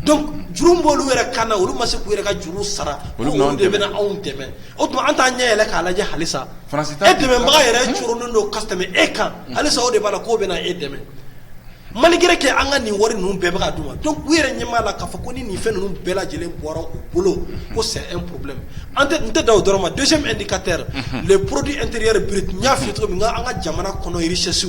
donc juru b'olu yɛrɛ kana olu ma se k'u yɛrɛ ka juru sara olu de bɛna anw dɛmɛ o tuma an t'an ɲɛ yɛlɛ k'a lajɛ halisa e dɛmɛbaga yɛrɛ coronen don ka tɛmɛ e kan halisa o de b'a la k'o bɛna e dɛmɛ malgré que an ka nin wari ninnu bɛɛ bɛ ka d'u ma donc u yɛrɛ ɲɛmaa la k'a fɔ ko ni nin fɛn ninnu bɛɛ lajɛlen bɔra u bolo ko c'est un problème n tɛ da o dɔrɔn ma deuxième indicateur le produit intérieur brut n y'a f'i ye cogo min an ka jamana kɔnɔ richesse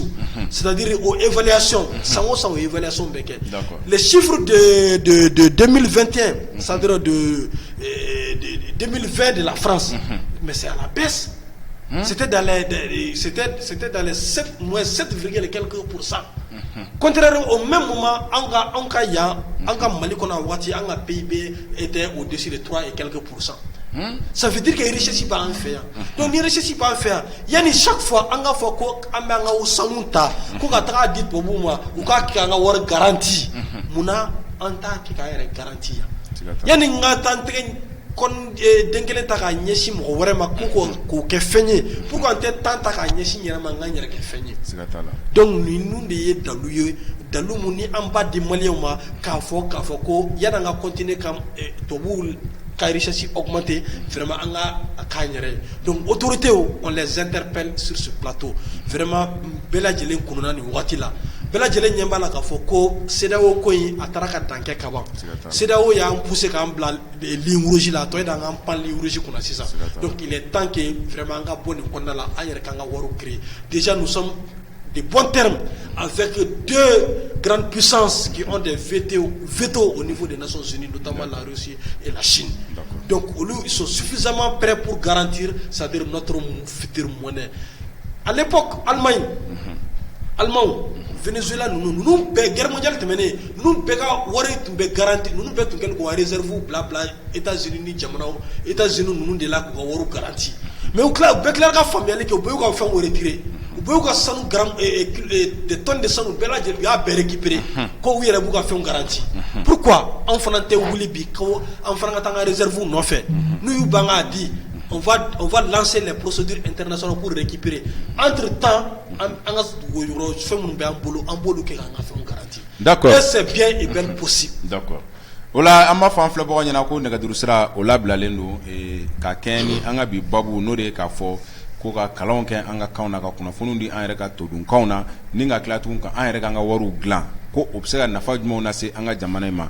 c'est-à-dire o évaluation san o san o évaluation bɛ kɛ les chiffres de 2021 c'est-à-dire de 2020 de la France mais c'est à la baisse. C'était dans les 7, moins 7, et quelques %. Contrairement au même moment, en cas Mali qu'on a watté, en PIB était au-dessus de 3 et quelques %. Ça veut dire que les richesses pas en faire. Donc les richesses pas en faire. Il y a chaque fois en fois ko amanga o samunta ko ka tra dit pour moi ou ka nga war garantie. Muna anta ki ka yere garantie. Yani nga tante kon denkelen ta ka ɲɛsin mɔgɔ wɛrɛ ma k'o kɛ fɛn ye pour que an tɛ temps ta ka ɲɛsin yɛrɛ ma n ka n yɛrɛ kɛ fɛn ye donc ninnu de ye dalu ye dalu mun ni an b'a di maliyɛnw ma k'a fɔ ko yanni an ka continuer ka tubabuw ka richesse augmenter vraiment an ka a k'an yɛrɛ ye donc autorités on les interpelle sur ce plateau vraiment bɛɛ lajɛlen kununa nin wagati la bɛɛ lajɛlen ɲɛ b'a la k'a fɔ ko CEDEAO ko in a taara ka dan kɛ ka ban CEDEAO y'an poussé k'an bila ligne rouge la a tɔ ye d'an k'an pan ligne rouge kunna sisan donc il est temps que vraiment an ka bɔ nin kɔnɔna la an yɛrɛ k'an ka wariw créer déjà nous sommes de bons termes avec deux grandes puissances qui ont des veto au niveau des Nations Unies, notamment la Russie et la Chine. Donc ils sont suffisamment prêts pour garantir, c'est-à-dire notre future monnaie. À l'époque, Allemagne, Venezuela, nous guerre mondiale tɛmɛnen, nous bɛka wari tun bɛ garanti, nous bɛ tun kɛlen k'u ka réserve blabla États-Unis ni jamanaw, États-Unis ninnu de la k'u ka wariw garanti. Mais u bɛɛ tila ka faamuyali kɛ u bɛɛ y'u ka fɛnw retirer. u b'u ka sanu des tonnes de sanu bɛɛ lajɛlen u y'a bɛɛ récupérer ko u yɛrɛ b'u ka fɛnw garanti pourquoi anw fana tɛ wuli bi ko an fana ka taa an ka réserve nɔfɛ n'u y'u ban k'a di on va lancer les procédures internationales pour récupérer entre temps an ka yɔrɔ fɛn minnu bɛ an b'olu kɛ k'an ka fɛnw garanti d'accord et c'est bien et bien possible d'accord o la an b'a fɔ an filɛbagaw ɲɛna ko nɛgɛjuru sira o labilalen don ka kɛɲɛ ni an ka bi babu n'o de ye k'a fɔ ko ka kalanw kɛ an ka kanw na ka kunnafoniw di an yɛrɛ ka todunkanw na ni ka tila tuguni ka an yɛrɛ ka an ka wariw dilan ko o bɛ se ka nafa jumɛnw lase an ka jamana in ma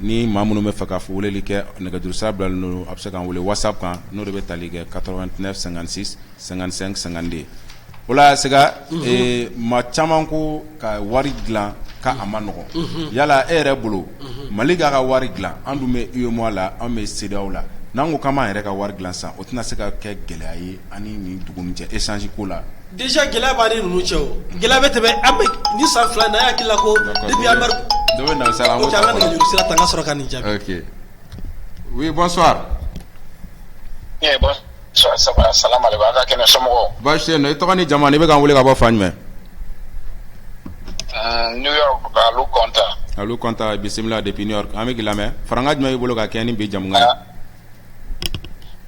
ni maa minnu bɛ fɛ ka weleli kɛ nɛgɛjuru sira bilalen don a bɛ se k'an wele whatsapp kan n'o de bɛ tali kɛ 89 56 55 52 o la Sega maa caman ko ka wari dilan ka a ma nɔgɔn yala e yɛrɛ bolo Mali k'a ka wari dilan an dun bɛ UEMOA la an bɛ CEDEAO la n'an ko k'an b'an yɛrɛ ka wari dilan san o tɛna se ka kɛ gɛlɛya ye ani nin dugu ni cɛ échange ko la déjà gɛlɛya b'a ni ninnu cɛ o gɛlɛya bɛ tɛmɛ an bɛ ni san fila in na an y'a hakili la ko depuis Amérique dɔ bɛ na sara an ok an ka nɛgɛjuru sira ta n ka sɔrɔ ka nin jaabi ok oui bonsoir bonsoir salam alaikum a ka kɛnɛ somɔgɔw baasi tɛ yen nɔ i tɔgɔ ni jamu i bɛ k'an wele ka bɔ fan jumɛn New York Alu Konta Alu Konta bisimila depuis New York an bɛ k'i lamɛn faranga jumɛn b'i bolo ka kɛ ni bi jamu kan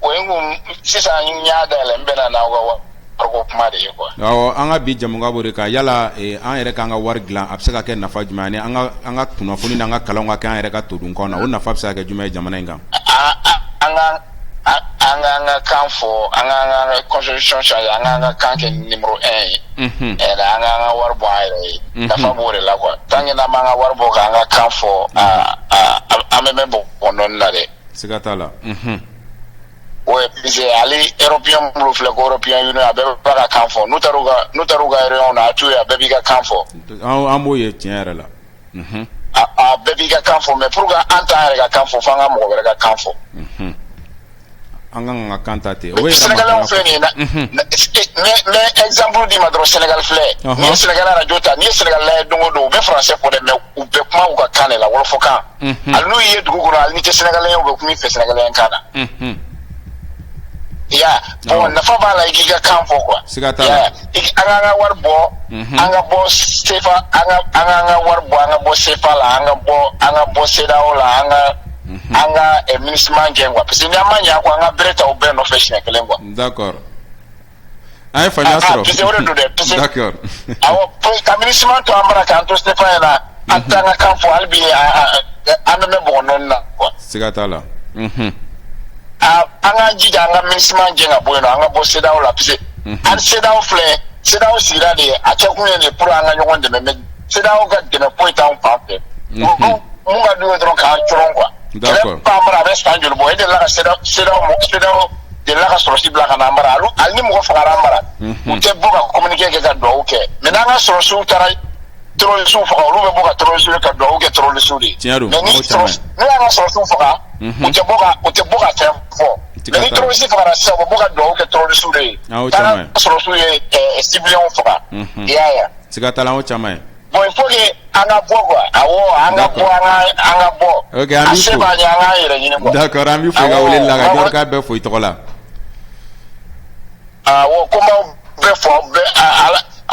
o ye sisan n y'a dayɛlɛ n bɛna n'aw ka wariko kuma de ye quoi awɔ an ka bi jamu kan b'o de kan yala an yɛrɛ k'an ka wari dilan a bɛ se ka kɛ nafa jumɛn ani an ka kunnafoni n'an ka kalanw ka kɛ an yɛrɛ ka todunkanw na o nafa bɛ se ka kɛ jumɛn ye jamana in kan an ka kan fɔ an ka constitution change an ka kan kɛ numéro 1 ye an ka wari bɔ an yɛrɛ ye nafa b'o de la quoi tant que n'an m'an ka wari bɔ k'an ka kan fɔ an bɛ mɛn bɔ dɔɔnin la dɛ siga t'a la ouais parce que ali européen minnu filɛ ko européen union a bɛɛ b'a ka kan fɔ n'u taar'u ka réunion na a t'u ye a bɛɛ b'i ka kan fɔ an b'o ye tiɲɛ yɛrɛ la a bɛɛ b'i ka kan fɔ mais pour que an t'an yɛrɛ ka kan fɔ f'an ka mɔgɔ wɛrɛ ka kan fɔ an kan ka kan ta ten Sénégalais filɛ nin ye mais exemple d'i ma dɔrɔn Sénégal filɛ n'i ye Sénégal radio ta n'i ye Sénégalais ye don o don u bɛ français fɔ dɛ mais u bɛ kuma u ka kan de la wɔlɔfɔkan hali n'u ye dugu kɔnɔ hali n'i tɛ Sénégalais ye u bɛ kuma i fɛ Sénégalais kan na ya bon nafa b'a la i k'i ka kan fɔ quoi siga t'a la an k'an ka wari bɔ an ka bɔ CFA an ka wari bɔ an ka bɔ CFA la an ka bɔ CEDEAO la an ka MINUSMA gɛn quoi parce que n'an ma ɲɛ ko an ka bere ta o bɛɛ nɔfɛ siɲɛ kelen quoi d'accord an ye faamuya sɔrɔ parce que o de don dɛ d'accord awɔ ka MINUSMA to an bara k'an to CFA yɛrɛ la an t'an ka kan fɔ hali bi an bɛ mɛn bɔgɔ nɔɔni na quoi siga t'a la an ka jija an ka MINUSMA gɛn ka bɔ yen nɔ an ka bɔ CEDEAO la parce que an CEDEAO filɛ CEDEAO sigira de a kɛ kun ye de pour an ka ɲɔgɔn dɛmɛ mais CEDEAO ka dɛmɛ foyi t'anw fan fɛ mun ka d'u ye dɔrɔn k'an cɔrɔn quoi d'accord kɛlɛ b'an bara a bɛ san joli bɔ e delila ka CEDEAO delila ka sɔrɔsi bila ka n'an bara hali ni mɔgɔ fagara an bara u tɛ bɔ ka communiqué kɛ ka dugawu kɛ mais n'an ka sɔrɔsiw taara terrorisiw faga olu bɛ bɔ ka terrorisiw ka dugawu kɛ terrorisiw de tiɲɛ don mais ni y'an ka sɔrɔsiw faga u tɛ bɔ ka fɛn fɔ mais ni terroriste fagara sisan u bɛ bɔ ka dugawu kɛ terrorisiw de ye n'an ka sɔrɔsiw ye civiliens faga i y'a ye siga t'a la o caman ye bon il faut que an ka bɔ quoi awɔ an ka bɔ ok an b'i fo an b'a ɲɛ an k'an yɛrɛ ɲini quoi d'accord an b'i fo i ka weleli la ka jɔn k'a bɛɛ fo i tɔgɔ la awɔ ko n b'aw bɛɛ fɔ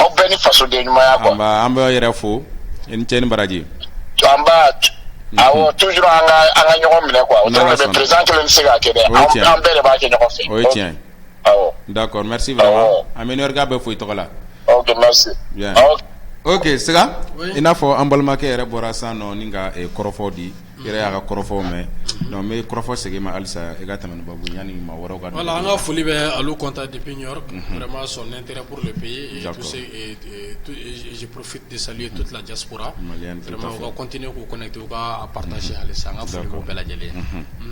aw bɛɛ ni fasoden ɲumanya quoi an bɛ yɛrɛ fo i ni cɛ ni baraji an b'a awɔ toujours an ka ɲɔgɔn minɛ quoi o dɔrɔn de bɛ président kelen tɛ se k'a kɛ dɛ an bɛɛ de b'a kɛ ɲɔgɔn fɛ o ye tiɲɛ awɔ d'accord merci vraiment an bɛ New York bɛɛ fo i tɔgɔ la ok merci bien ok Sega i n'a fɔ an balimakɛ yɛrɛ bɔra san nɔ ni ka kɔrɔfɔ di yɛrɛ y'a ka kɔrɔfɔw mɛn donc n bɛ kɔrɔfɔ segin ma halisa i ka tɛmɛ ni babu yanni maa wɛrɛw ka voilà an ka foli bɛ Alu Konta depuis New York vraiment son intérêt pour le pays et je profite de saluer toute la diaspora vraiment on va continuer k'u connecter u ka partager halisa an ka foli b'u bɛɛ lajɛlen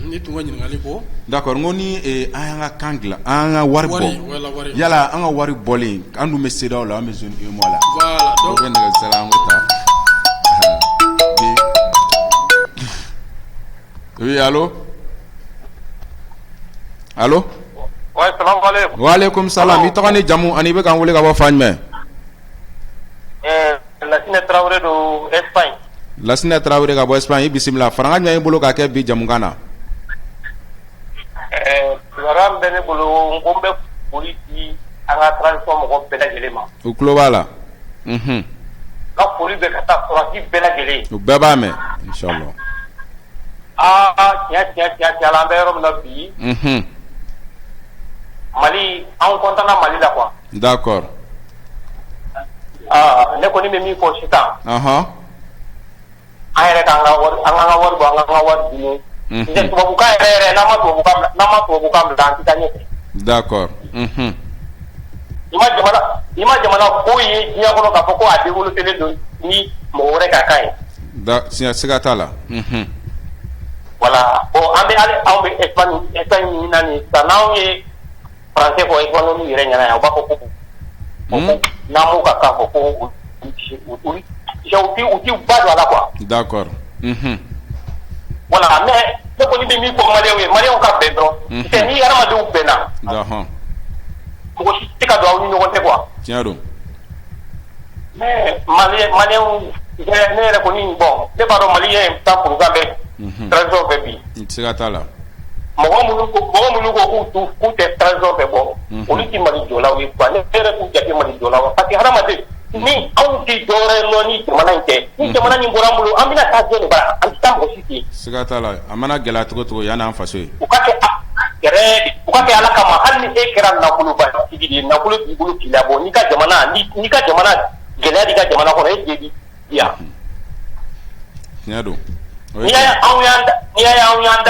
ni tun ka ɲininkali bɔ d'accord n ko ni an y'an ka kan dilan an ka wari bɔ yala an ka wari bɔlen an dun bɛ CEDEAO la an bɛ zone UEMOA la voilà donc bɛ nɛgɛjuru an ko ta oui allô allô ouais salam alaikum wa alaikum salam i tɔgɔ ni jamu ani i bɛ k'an wele ka bɔ fan jumɛn Lasine Traoré do Espagne Lasine Traoré ka bɔ Espagne i bisimila faranga jumɛn i bolo ka kɛ bi jamukan na kibaruya min bɛ ne bolo n ko n bɛ foli di an ka transition mɔgɔ bɛɛ lajɛlen ma. U tulo b'a la. N ka foli bɛ ka taa sɔrɔsi bɛɛ lajɛlen. U bɛɛ b'a mɛn inshallah. Tiɲɛ la an bɛ yɔrɔ min na bi. Mali anw content na Mali la quoi. D'accord. Ne kɔni bɛ min fɔ sisan. An yɛrɛ k'an ka wari bɔ an ka wari dun. Tubabukan yɛrɛ n'an ma tubabukan bila an tɛ taa ɲɛfɛ. D'accord. I ma jamana ko ye diɲɛ kɔnɔ k'a fɔ ko a développé don ni mɔgɔ wɛrɛ ka kan ye. Siga t'a la. Voilà bon an bɛ Espagne ɲininka nin sisan n'anw ye français fɔ Espagne yɛrɛ ɲɛna yan u b'a fɔ ko n'an m'u ka kan fɔ ko u ti ba don a la quoi. D'accord. Voilà mais ne kɔni bɛ min fɔ maliyɛnw ye maliyɛnw ka bɛn dɔrɔn c'est ni hadamadenw bɛnna. Mɔgɔ si tɛ ka don aw ni ɲɔgɔn cɛ quoi. Tiɲɛ don. Mais maliyɛnw ne yɛrɛ kɔni bon ne b'a dɔn maliyɛn ta programme bɛ transition fɛ bi. Siga t'a la. Mɔgɔ minnu ko k'u tɛ transition fɛ bɔ olu ti Mali jɔlaw ye quoi ne yɛrɛ k'u jate Mali jɔlaw ye parce que hadamaden ni anw ti dɔwɛrɛ lɔ ni jamana in tɛ ni jamana min bɔra an bolo an bɛna taa jɔn de bara an tɛ taa mɔgɔ si ten. Siga t'a la a mana gɛlɛya cogo cogo yanni an faso ye. U ka kɛ Ala kama hali ni e kɛra nafolotigi de ye nafolo b'i bolo k'i labɔ n'i ka jamana gɛlɛya b'i ka jamana kɔnɔ e jɛ bi yan. Tiɲɛ don. N'i y'a ye anw y'an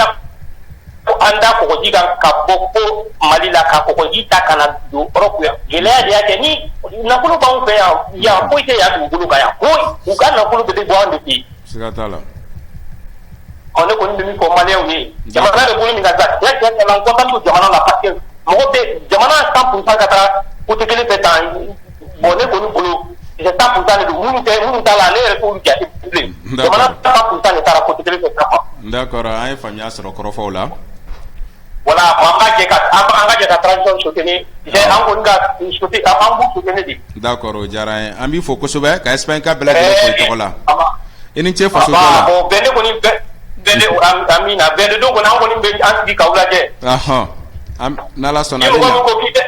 da kɔgɔji kan ka bɔ ko Mali la ka kɔgɔji ta ka na don Europe yan gɛlɛya de y'a kɛ ni nafolo b'anw fɛ yan foyi tɛ yan dugukolo kan yan foyi u ka nafolo bɛ bɔ an de fɛ yen. Siga t'a la. Ne kɔni bɛ min fɔ maliyɛnw ye jamana de bolo min ka taa tiɲɛ la n content don jamana la parce que mɔgɔ bɛ jamana 100% ka taa côté kelen fɛ tan bon ne kɔni bolo c'est 100% de don minnu t'a la ne yɛrɛ t'olu jate bilen jamana 100% de taara côté kelen fɛ tan. D'accord an ye faamuya sɔrɔ kɔrɔfɔw la. Voilà an ka jɛ ka transition soutenir an kɔni ka soutenir an b'u soutenir de. D'accord o diyara an ye an b'i fo kosɛbɛ ka Espagne ka bɛɛ lajɛlen fo i tɔgɔ la. I ni ce faso la. Bon bɛn ne kɔni amina bɛn de don kɔni an kɔni bɛ an sigi k'aw lajɛ. N'Ala sɔnna. Ni mɔgɔ min ko k'i tɛ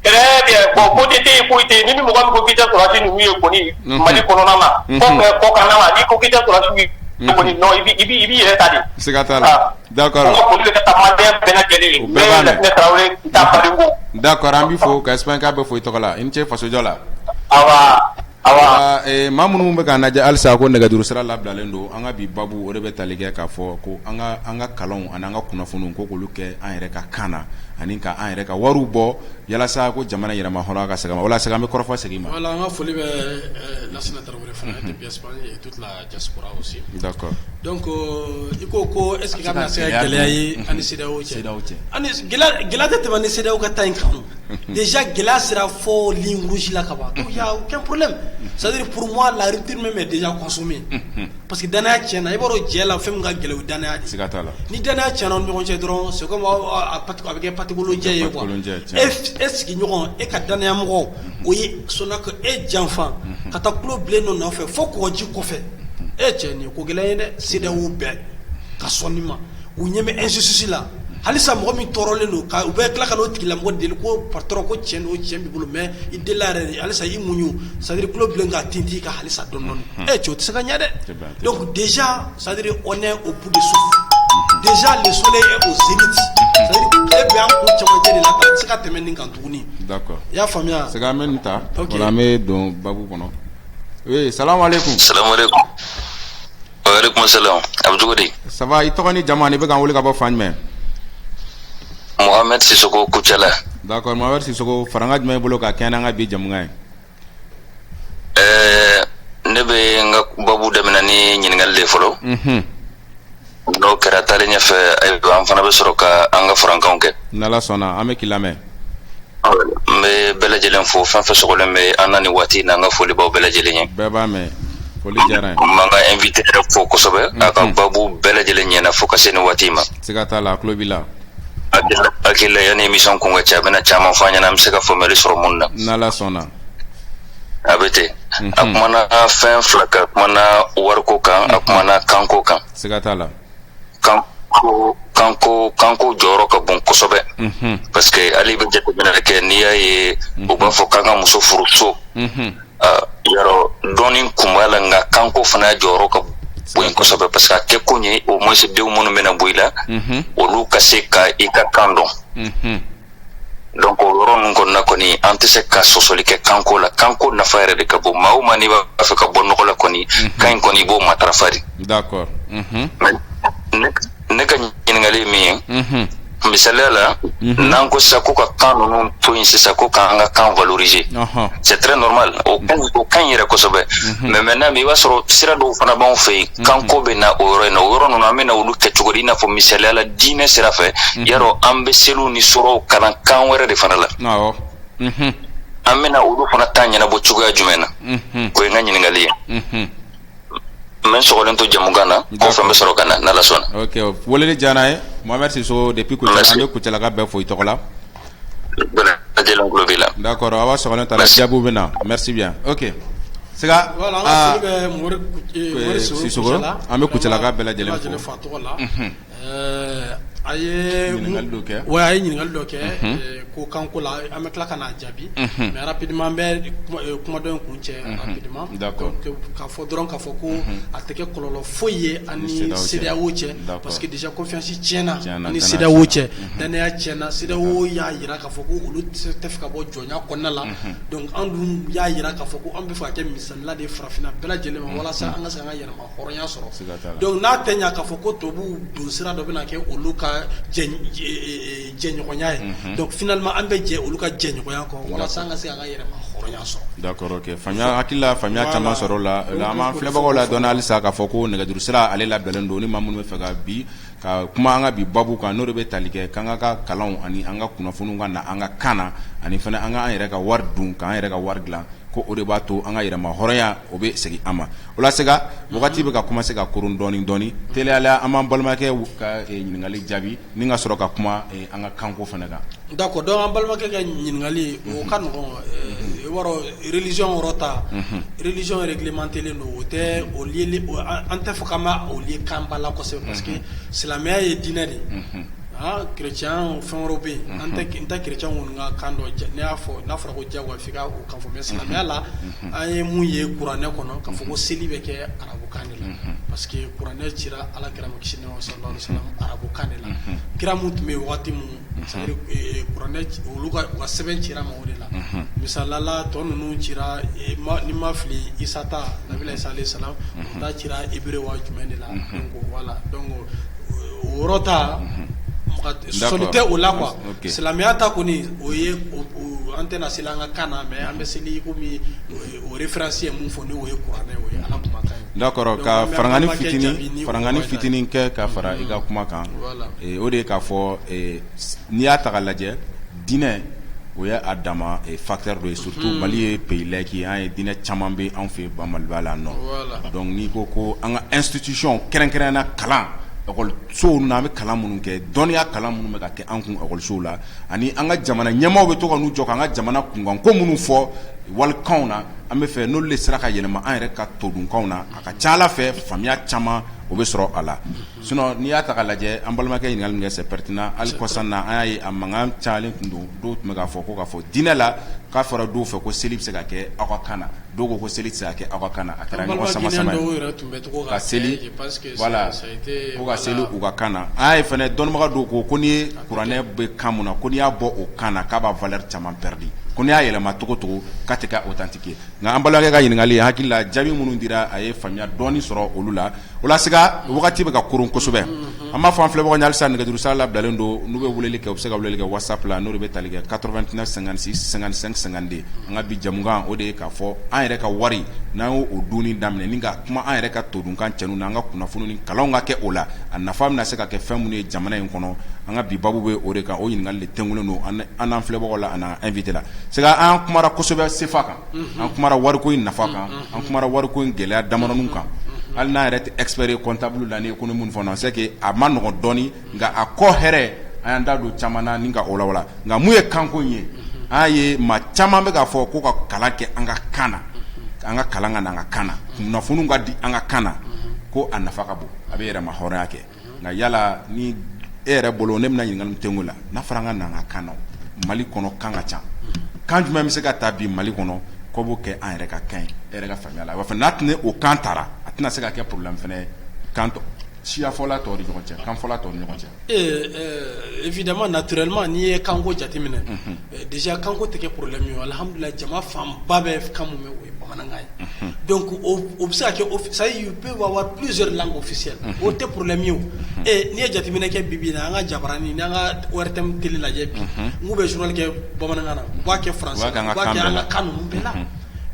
très bien bon côté tɛ yen foyi tɛ yen ni mɔgɔ min ko k'i tɛ sɔrɔsi ninnu ye kɔni Mali kɔnɔna na kɔ kan na ma n'i ko k'i tɛ sɔrɔsi ye kɔni non i b'i yɛrɛ ta de. Siga t'a la. D'accord. An ka foli bɛ ka taa maliyɛn bɛɛ lajɛlen ne ye Latinɛ Tarawele Kita Baringo. D'accord an b'i fo ka Espagne ka bɛɛ fo i tɔgɔ la i ni ce fasojɔ la. Maa minnu bɛ k'an lajɛ halisa ko nɛgɛjuru sira labilalen don an ka bi babu o de bɛ tali kɛ k'a fɔ ko an ka kalanw ani an ka kunnafoniw ko k'olu kɛ an yɛrɛ ka kan na ani ka an yɛrɛ ka wariw bɔ yalasa ko jamana yɛrɛma hɔrɔn ka segin ma walasa an bɛ kɔrɔfɔ segin ma. Voilà an ka foli bɛ Latinɛ Tarawele fana depuis Espagne et toute la diaspora aussi. D'accord. Donc i ko est ce que ka bɛna se ka gɛlɛya ye ani CEDEAO cɛ. Ani gɛlɛya tɛ tɛmɛ ni CEDEAO ka taa in kan. Déjà gɛlɛya sera fɔ ligne rouge la ka ban donc il y a aucun problème. C'est-à-dire pour moi la rupture même est déjà consommée. Parce que danaya tiɲɛna i b'a dɔn jɛ la fɛn min ka gɛlɛn o danaya de. Siga t'a la. Ni danaya tiɲɛna ni ɲɔgɔn cɛ dɔrɔn c'est comme a bɛ kɛ patikolonjɛ ye quoi. E sigiɲɔgɔn e ka danaya mɔgɔ o ye sɔnna ko e janfa ka taa tulo bilen dɔ nɔfɛ fo kɔgɔji kɔfɛ e cɛ nin ye ko gɛlɛn ye dɛ CEDEAO bɛɛ ka sɔn nin ma u ɲɛ bɛ injustice la halisa mɔgɔ min tɔɔrɔlen don ka u bɛ tila ka n'o tigilamɔgɔ deli ko patron ko tiɲɛ don tiɲɛ b'i bolo mais i delila yɛrɛ de halisa i muɲu c'est à dire tulo bilen k'a tintin ka halisa dɔɔni cɛ o tɛ se ka ɲɛ dɛ donc déjà c'est à dire on est au bout de souffle déjà le soleil est au zénith c'est à dire e bɛ an kun cɛmancɛ de la ka se ka tɛmɛ nin kan tuguni. D'accord. I y'a faamuya. C'est quand même ta. Voilà an bɛ don babu kɔnɔ. Oui salam alaikum. Salam alaikum. Wa alaikum salam. A bɛ cogo di. Ça va i tɔgɔ ni jamu ni bɛ k'an wele ka bɔ fan jumɛn. Mohamed Sissoko Kucala. D'accord Mohamed Sissoko faranga jumɛn bolo ka kɛnɛ an ka bi jamukan ye. Ne bɛ n ka babu daminɛ ni ɲininkali de fɔlɔ. N'o kɛra taalen ɲɛfɛ ayiwa an fana bɛ sɔrɔ ka an ka farankanw kɛ. N'Ala sɔnna an bɛ k'i lamɛn. N bɛ bɛɛ lajɛlen fo fɛn fɛn sɔgɔlen bɛ an na nin waati in na an ka foli b'aw bɛɛ lajɛlen ye. Bɛɛ b'a mɛn foli diyara n ye. N b'an ka invité yɛrɛ fo kosɛbɛ a ka babu bɛɛ lajɛlen ɲɛna fo ka se nin waati in ma. Siga t'a la a tulo b'i la. Hakili la yanni émission kun ka ca a bɛna caman fɔ an ɲɛna an bɛ se ka faamuyali sɔrɔ mun na. N'Ala sɔnna. A bɛ ten a kumana fɛn fila kan a kumana wariko kan a kumana kanko kan. Siga t'a la. kanko jɔyɔrɔ ka bon kosɛbɛ parce que ale bɛ jateminɛ kɛ n'i y'a ye u b'a fɔ k'an ka muso furu so yɔrɔ dɔɔni kun b'a la nka kanko fana jɔyɔrɔ ka bon kosɛbɛ parce que a kɛ ko ye au moins denw minnu bɛna bɔ i la olu ka se ka i ka kan dɔn donc o yɔrɔ ninnu kɔnɔna kɔni an tɛ se ka sɔsɔli kɛ kanko la kanko nafa yɛrɛ de ka bon maa o maa n'i b'a fɛ ka bɔ nɔgɔ la kɔni kan in kɔni i b'o matarafa de. D'accord. Ne ka ɲininkali ye min ye misaliya la n'an ko sisan ko ka kan ninnu to yen sisan ko k'an ka kan valoriser c'est très normal o kan yɛrɛ kosɛbɛ mais maintenant i b'a sɔrɔ sira dɔw fana b'anw fɛ yen kanko bɛ na o yɔrɔ in na o yɔrɔ ninnu an bɛ na olu kɛ cogo di i n'a fɔ misaliya la diinɛ sira fɛ yarɔ an bɛ seliw ni sɔrɔw kalan kan wɛrɛ de fana la an bɛ na olu fana ta ɲɛnabɔ cogoya jumɛn na o ye n ka ɲininkali ye. Men sɔgɔlen to jamukan na ko fɛn bɛ sɔrɔ ka na n'Ala sɔnna. Ok, weleli diyara n ye Mohamed Siso depuis Kucala an bɛ Kucalaka bɛɛ fo i tɔgɔ la. Lajɛlen tulo b'i la. D'accord, aw sɔgɔlen ta la jaabiw bɛ na merci bien. Ok. Siga Sisoko an bɛ Kucalaka bɛɛ lajɛlen fo. A ye ɲininkali dɔ kɛ ko kanko la an bɛ tila ka n'a jaabi mais rapidement an bɛ kumadenw kun cɛ rapidement k'a fɔ dɔrɔn k'a fɔ ko a tɛ kɛ kɔlɔlɔ foyi ye ani CEDEAO cɛ parce que déjà confiance tiɲɛna ani CEDEAO cɛ danaya tiɲɛna CEDEAO y'a jira k'a fɔ ko olu tɛ fɛ ka bɔ jɔnya kɔnɔna la donc an dun y'a jira k'a fɔ ko an bɛ fɛ ka kɛ misalila de farafinna bɛɛ lajɛlen ma walasa an ka se an ka yɛrɛma hɔrɔnya sɔrɔ donc n'a tɛ ɲa k'a fɔ ko tubabuw don sira dɔ bɛna kɛ olu ka jɛɲɔgɔnya ye donc finalement an bɛ jɛ olu ka jɛɲɔgɔnya kɔ walasa an ka se an ka yɛrɛma hɔrɔnya sɔrɔ. D'accord, ok. Hakilila faamuya caman sɔrɔ la an b'an filɛbagaw la dɔɔni halisa k'a fɔ ko nɛgɛjuru sira ale labɛnnen don ni maa minnu bɛ fɛ ka bi ka kuma an ka bi babu kan n'o de bɛ tali kɛ k'an ka kalanw ani an ka kunnafoniw ka na an ka kan na ani fana an ka an yɛrɛ ka wari dun k'an yɛrɛ ka wari dilan ko o de b'a to an ka yɛrɛma hɔrɔnya o bɛ segin an ma o la Sega wagati bɛ ka commencer ka koron dɔɔni dɔɔni teliyala an b'an balimakɛ ka ɲininkali jaabi ni ka sɔrɔ ka kuma an ka kanko fana kan. D'accord, donc an balimakɛ ka ɲininkali o ka nɔgɔn wɔrɔ religion wɔrɔ ta religion réglementée len don o tɛ o lié an tɛ fɔ k'an b'a o lié kan ba la kosɛbɛ parce que silamɛya ye diinɛ de chrétien fɛn wɛrɛw bɛ yen an tɛ chrétien minnu ka kan dɔ ne y'a fɔ n'a fɔra ko diyagoya f'i ka o kan fɔ mais silamɛya la an ye mun ye kuranɛ kɔnɔ k'a fɔ ko seli bɛ kɛ arabukan de la parce que kuranɛ cira ala kira ma kisi nɛma sallallahu alaihi wasallam arabukan de la kira mun tun bɛ yen wagati mun kuranɛ olu ka sɛbɛn cira ma o de la misalala tɔ ninnu cira ni ma fili Isa ta nabila Isa alayhi salam o ta cira hébreu wa jumɛn de la donc voilà donc o yɔrɔ ta sɔli tɛ o la quoi silamɛya ta kɔni o ye an tɛna seli an ka kan na mais an bɛ seli komi o référence ye mun fɔ ni o ye kuranɛ o ye ala kumakan ye. D'accord, ka farangani fitinin kɛ ka fara i ka kuma kan o de ye k'a fɔ n'i y'a ta ka lajɛ diinɛ o ye a dama facteur dɔ ye surtout Mali ye pays laïque ye an ye diinɛ caman bɛ an fɛ Maliba la nɔ donc n'i ko an ka institution kɛrɛnkɛrɛnnena kalan ekɔlisow na an bɛ kalan minnu kɛ dɔnniya kalan minnu bɛ ka kɛ an kun ekɔlisow la ani an ka jamana ɲɛmaaw bɛ to ka n'u jɔ k'an ka jamana kunkanko minnu fɔ walikanw na an bɛ fɛ n'olu de sera ka yɛlɛma an yɛrɛ ka todunkanw na a ka ca Ala fɛ faamuya caman o bɛ sɔrɔ a la sinon n'i y'a ta ka lajɛ an balimakɛ ɲininkali min kɛ c'est pertinent hali kɔsan na an y'a ye a mankan cayalen tun don dɔw tun bɛ k'a fɔ ko k'a fɔ diinɛ la k'a fɔra dɔw fɛ ko seli bɛ se ka kɛ aw ka kan na dɔw ko seli tɛ se ka kɛ aw ka kan na a kɛra ɲɔgɔn sama-sama ye ka seli voilà ko ka seli u ka kan na an y'a ye fana dɔnnibaga dɔw ko n'i ye kuranɛ bɛ kan mun na ko n'i y'a bɔ o kan na k'a b'a valeur caman perdu ko n'i y'a yɛlɛma togo togo k'a tɛ kɛ authentique ye nka an balimakɛ ka ɲininkali hakili la jaabi minnu dira a ye faamuya dɔɔni sɔrɔ olu la o la Sega wagati bɛ ka koron kosɛbɛ an b'a fɔ an filɛbagaw ɲɛ halisa nɛgɛjuru sira labilalen don n'u bɛ weleli kɛ u bɛ se ka weleli kɛ WhatsApp la n'o de bɛ tali kɛ 89 56 55 52 an ka bi jamukan o de ye k'a fɔ an yɛrɛ ka wari n'an y'o dunni daminɛ ni ka kuma an yɛrɛ ka todunkan cɛnu na an ka kunnafoni ni kalanw ka kɛ o la a nafa bɛna se ka kɛ fɛn minnu ye jamana in kɔnɔ an ka bi babu bɛ o de kan o ɲininkali de tɛnkulen don an n'an filɛbagaw la an invité la Sega an kumara kosɛbɛ sefa kan an kumara wariko in nafa kan an kumara wariko in gɛlɛya damadɔnin kan hali n'a yɛrɛ tɛ expert ye comptable la ni économie fɔ na c'est que a ma nɔgɔn dɔɔni nka a kɔ hɛrɛ an y'an da don caman na ni ka o lawala nka mun ye kanko in ye an ye maa caman bɛ k'a fɔ ko ka kalan kɛ an ka kan na an ka kalan ka na an ka kan na kunnafoniw ka di an ka kan na ko a nafa ka bon a bɛ yɛrɛma hɔrɔnya kɛ nka yala ni yɛrɛ bolo ne bɛna ɲininkali tengu la n'a fɔra an ka na an ka kan na Mali kɔnɔ kan ka ca kan jumɛn bɛ se ka taa bi Mali kɔnɔ ko b'o kɛ an yɛrɛ ka kan ye e yɛrɛ ka faamuya la n'a tɛna o kan taara a tɛna se ka kɛ problème fɛnɛ kan siya fɔla tɔw ni ɲɔgɔn cɛ kan fɔla tɔw ni ɲɔgɔn cɛ évidemment naturellement n'i ye kanko jateminɛ déjà kanko tɛ kɛ problème ye alhamdulillah jama fanba bɛ kan mun mɛn o ye bamanankan ye donc o bɛ se ka kɛ ça il peut y avoir plusieurs langues officielles o tɛ problème ye o n'i ye jateminɛ kɛ bi na an ka jabarani n'an ka ORTM télé lajɛ bi n'u bɛ journal kɛ bamanankan na u b'a kɛ français u b'a kɛ an ka kan ninnu bɛɛ la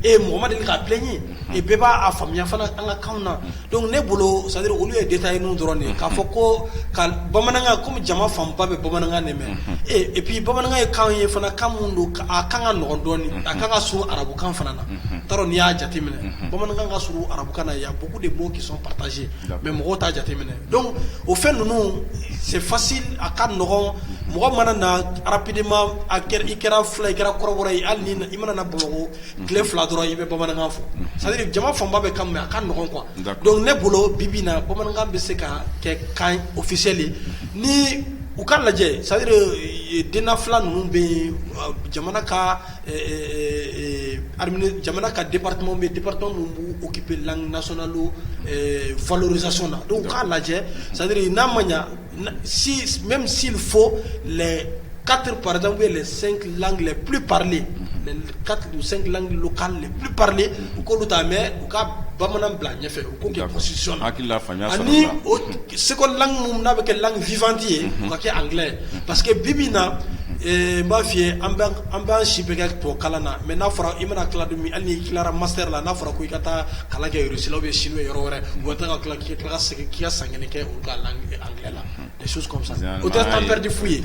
mɔgɔ ma deli k'a plaigner et bɛɛ b'a faamuya fana an ka kanw na donc ne bolo c'est à dire olu ye détail ninnu dɔrɔn de ye k'a fɔ ko ka bamanankan comme jama fanba bɛ bamanankan de mɛn et puis bamanankan ye kan ye fana kan mun don a kan ka nɔgɔn dɔɔni a kan ka surun arabukan fana na t'a dɔn n'i y'a jateminɛ bamanankan ka surun arabukan na il y a beaucoup de mots qui sont partagés mais mɔgɔw t'a jateminɛ donc o fɛn ninnu c'est facile a ka nɔgɔn mɔgɔ mana na rapidement i kɛra fila i kɛra kɔrɔbɔrɔ ye hali ni i mana na Bamakɔ tile fila dɔrɔn i bɛ bamanankan fɔ c'est à dire jama fanba bɛ kan mɛn a ka nɔgɔn quoi donc ne bolo bibi na bamanankan bɛ se ka kɛ kan officiel ye ni u ka lajɛ c'est à dire denna fila ninnu bɛ yen jamana ka département bɛ département min b'u occuper langue nationale valorisation na donc u ka lajɛ c'est à dire n'a ma ɲa même s'il faut les 4 par exemple les 5 langues les plus parlées les 4 ou 5 langues locales les plus parlées ou k'olu ta mais u ka bamanan bila ɲɛfɛ u k'o kɛ constitution na ani seconde langue mun n'a bɛ kɛ langue vivante ye u ka kɛ anglais parce que bibi na n b'a f'i ye an b'an si bɛ kɛ tubabu kalan na mais n'a fɔra i mana tila don min hali n'i tilara master la n'a fɔra ko i ka taa kalan kɛ Russie la ou bien Chine yɔrɔ wɛrɛ u ka taa ka tila k'i ka segin k'i ka san kelen kɛ u ka langue anglais la des choses comme ça o tɛ temps perdu fu ye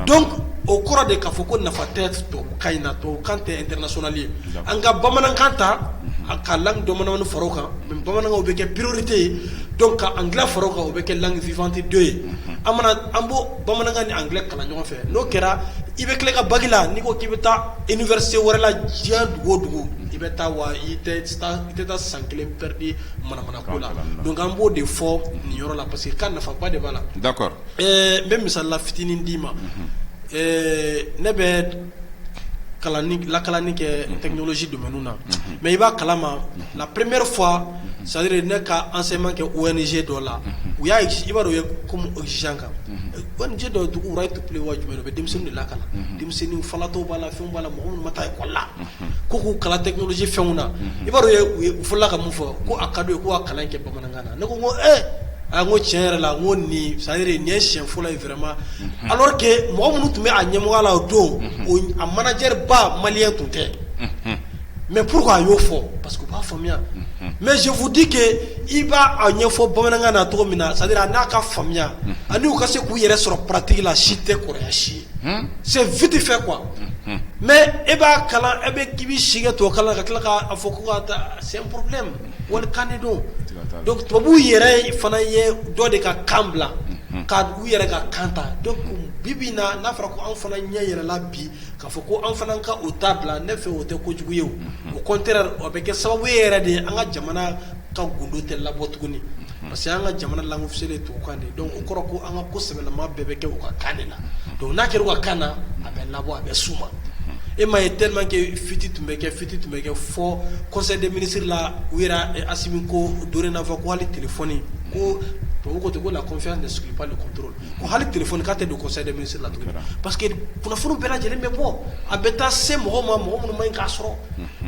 donc o kɔrɔ de k'a fɔ ko nafa tɛ tubabukan in na tubabukan tɛ international ye an ka bamanankan ta a ka langue bamanankan fara o kan mais bamanankan o bɛ kɛ priorité ye donc ka anglais fara o kan o bɛ kɛ langue vivante 2 ye an b'o bamanankan ni anglais kalan ɲɔgɔn fɛ n'o kɛra i bɛ tila ka bagi la n'i ko k'i bɛ taa université wɛrɛ la diɲɛ dugu o dugu i bɛ taa wa i tɛ taa san kelen perdu manamanako la donc an b'o de fɔ nin yɔrɔ la parce que ka nafaba de b'a la d'accord n bɛ misali fitinin d'i ma ne bɛ lakalani kɛ technologie domaine na mais i b'a kalama la première fois c'est à dire ne ka enseignement kɛ ONG dɔ la u y'a i b'a dɔn u ye comme exigeant kan ONG dɔ dugu right to play wa jumɛn u bɛ denmisɛnninw de lakala denmisɛnninw falatɔw b'a la fɛnw b'a la mɔgɔ minnu ma taa école la ko k'u kalan technologie fɛnw na i b'a dɔn u fɔlɔla ka mun fɔ ko a ka d'u ye ko ka kalan kɛ bamanankan na ne ko n ko a ko tiɲɛ yɛrɛ la n ko nin c'est à dire nin ye siɲɛ fɔlɔ ye vraiment alors que mɔgɔ minnu tun bɛ a ɲɛmɔgɔ la o don a manager ba malien tun tɛ mais pourquoi a y'o fɔ parce que u b'a faamuya mais je vous dis que i b'a a ɲɛfɔ bamanankan na cogo min na c'est à dire a n'a ka faamuya ani u ka se k'u yɛrɛ sɔrɔ pratique la si tɛ kɔrɔya si ye c'est vite fait quoi mais e b'a kalan e bɛ k'i bɛ si kɛ tubabu kalan ka tila k'a fɔ ko ka taa c'est un problème wali kan de don donc tubabuw yɛrɛ fana ye dɔ de ka kan bila ka u yɛrɛ ka kan ta donc bibi na n'a fɔra ko an fana ɲɛ yɛlɛla bi k'a fɔ ko an fana ka o ta bila ne fɛ o tɛ kojugu ye o au contraire o bɛ kɛ sababu ye yɛrɛ de an ka jamana ka gundo tɛ labɔ tuguni parce que an ka jamana langue officielle ye tubabukan de donc o kɔrɔ ko an ka ko sɛbɛlama bɛɛ bɛ kɛ u ka kan de la donc n'a kɛra u ka kan na a bɛ labɔ a bɛ suma e ma ye tellement que fiti tun bɛ kɛ fɔ conseil des ministres la u yɛrɛ Assimi ko dorénavant ko hali téléphone ko tubabu ko ten ko la confiance n'exclut pas le contrôle ko hali téléphone k'a tɛ don conseil des ministres la tuguni parce que kunnafoni bɛɛ lajɛlen bɛ bɔ a bɛ taa se mɔgɔ minnu ma ɲi k'a sɔrɔ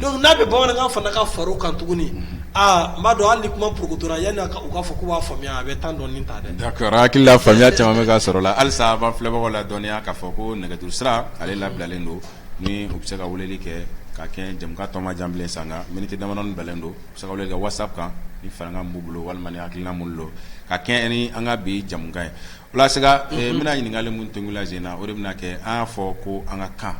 donc n'a bɛ bamanankan fana ka far'o kan tuguni n b'a dɔn hali ni kuma porokotora yanni u k'a fɔ k'u b'a faamuya a bɛ temps dɔɔni ta dɛ. d'accord hakili la faamuya caman bɛ ka sɔrɔ la halisa an b'an filɛbagaw la dɔnniya k'a fɔ ko nɛgɛjuru sira ale labilalen don ni u bɛ se ka weleli kɛ ka kɛ jamukan tɔ ma jan bilen san kan miniti damadɔni bɛlɛn don u bɛ se ka weleli kɛ whatsapp kan ni farankan b'u bolo walima ni hakilina minnu don ka kɛ ni an ka bi jamukan ye o la siga n bɛna ɲininkali mun tengu la Zena o de bɛna kɛ an y'a fɔ ko an ka kan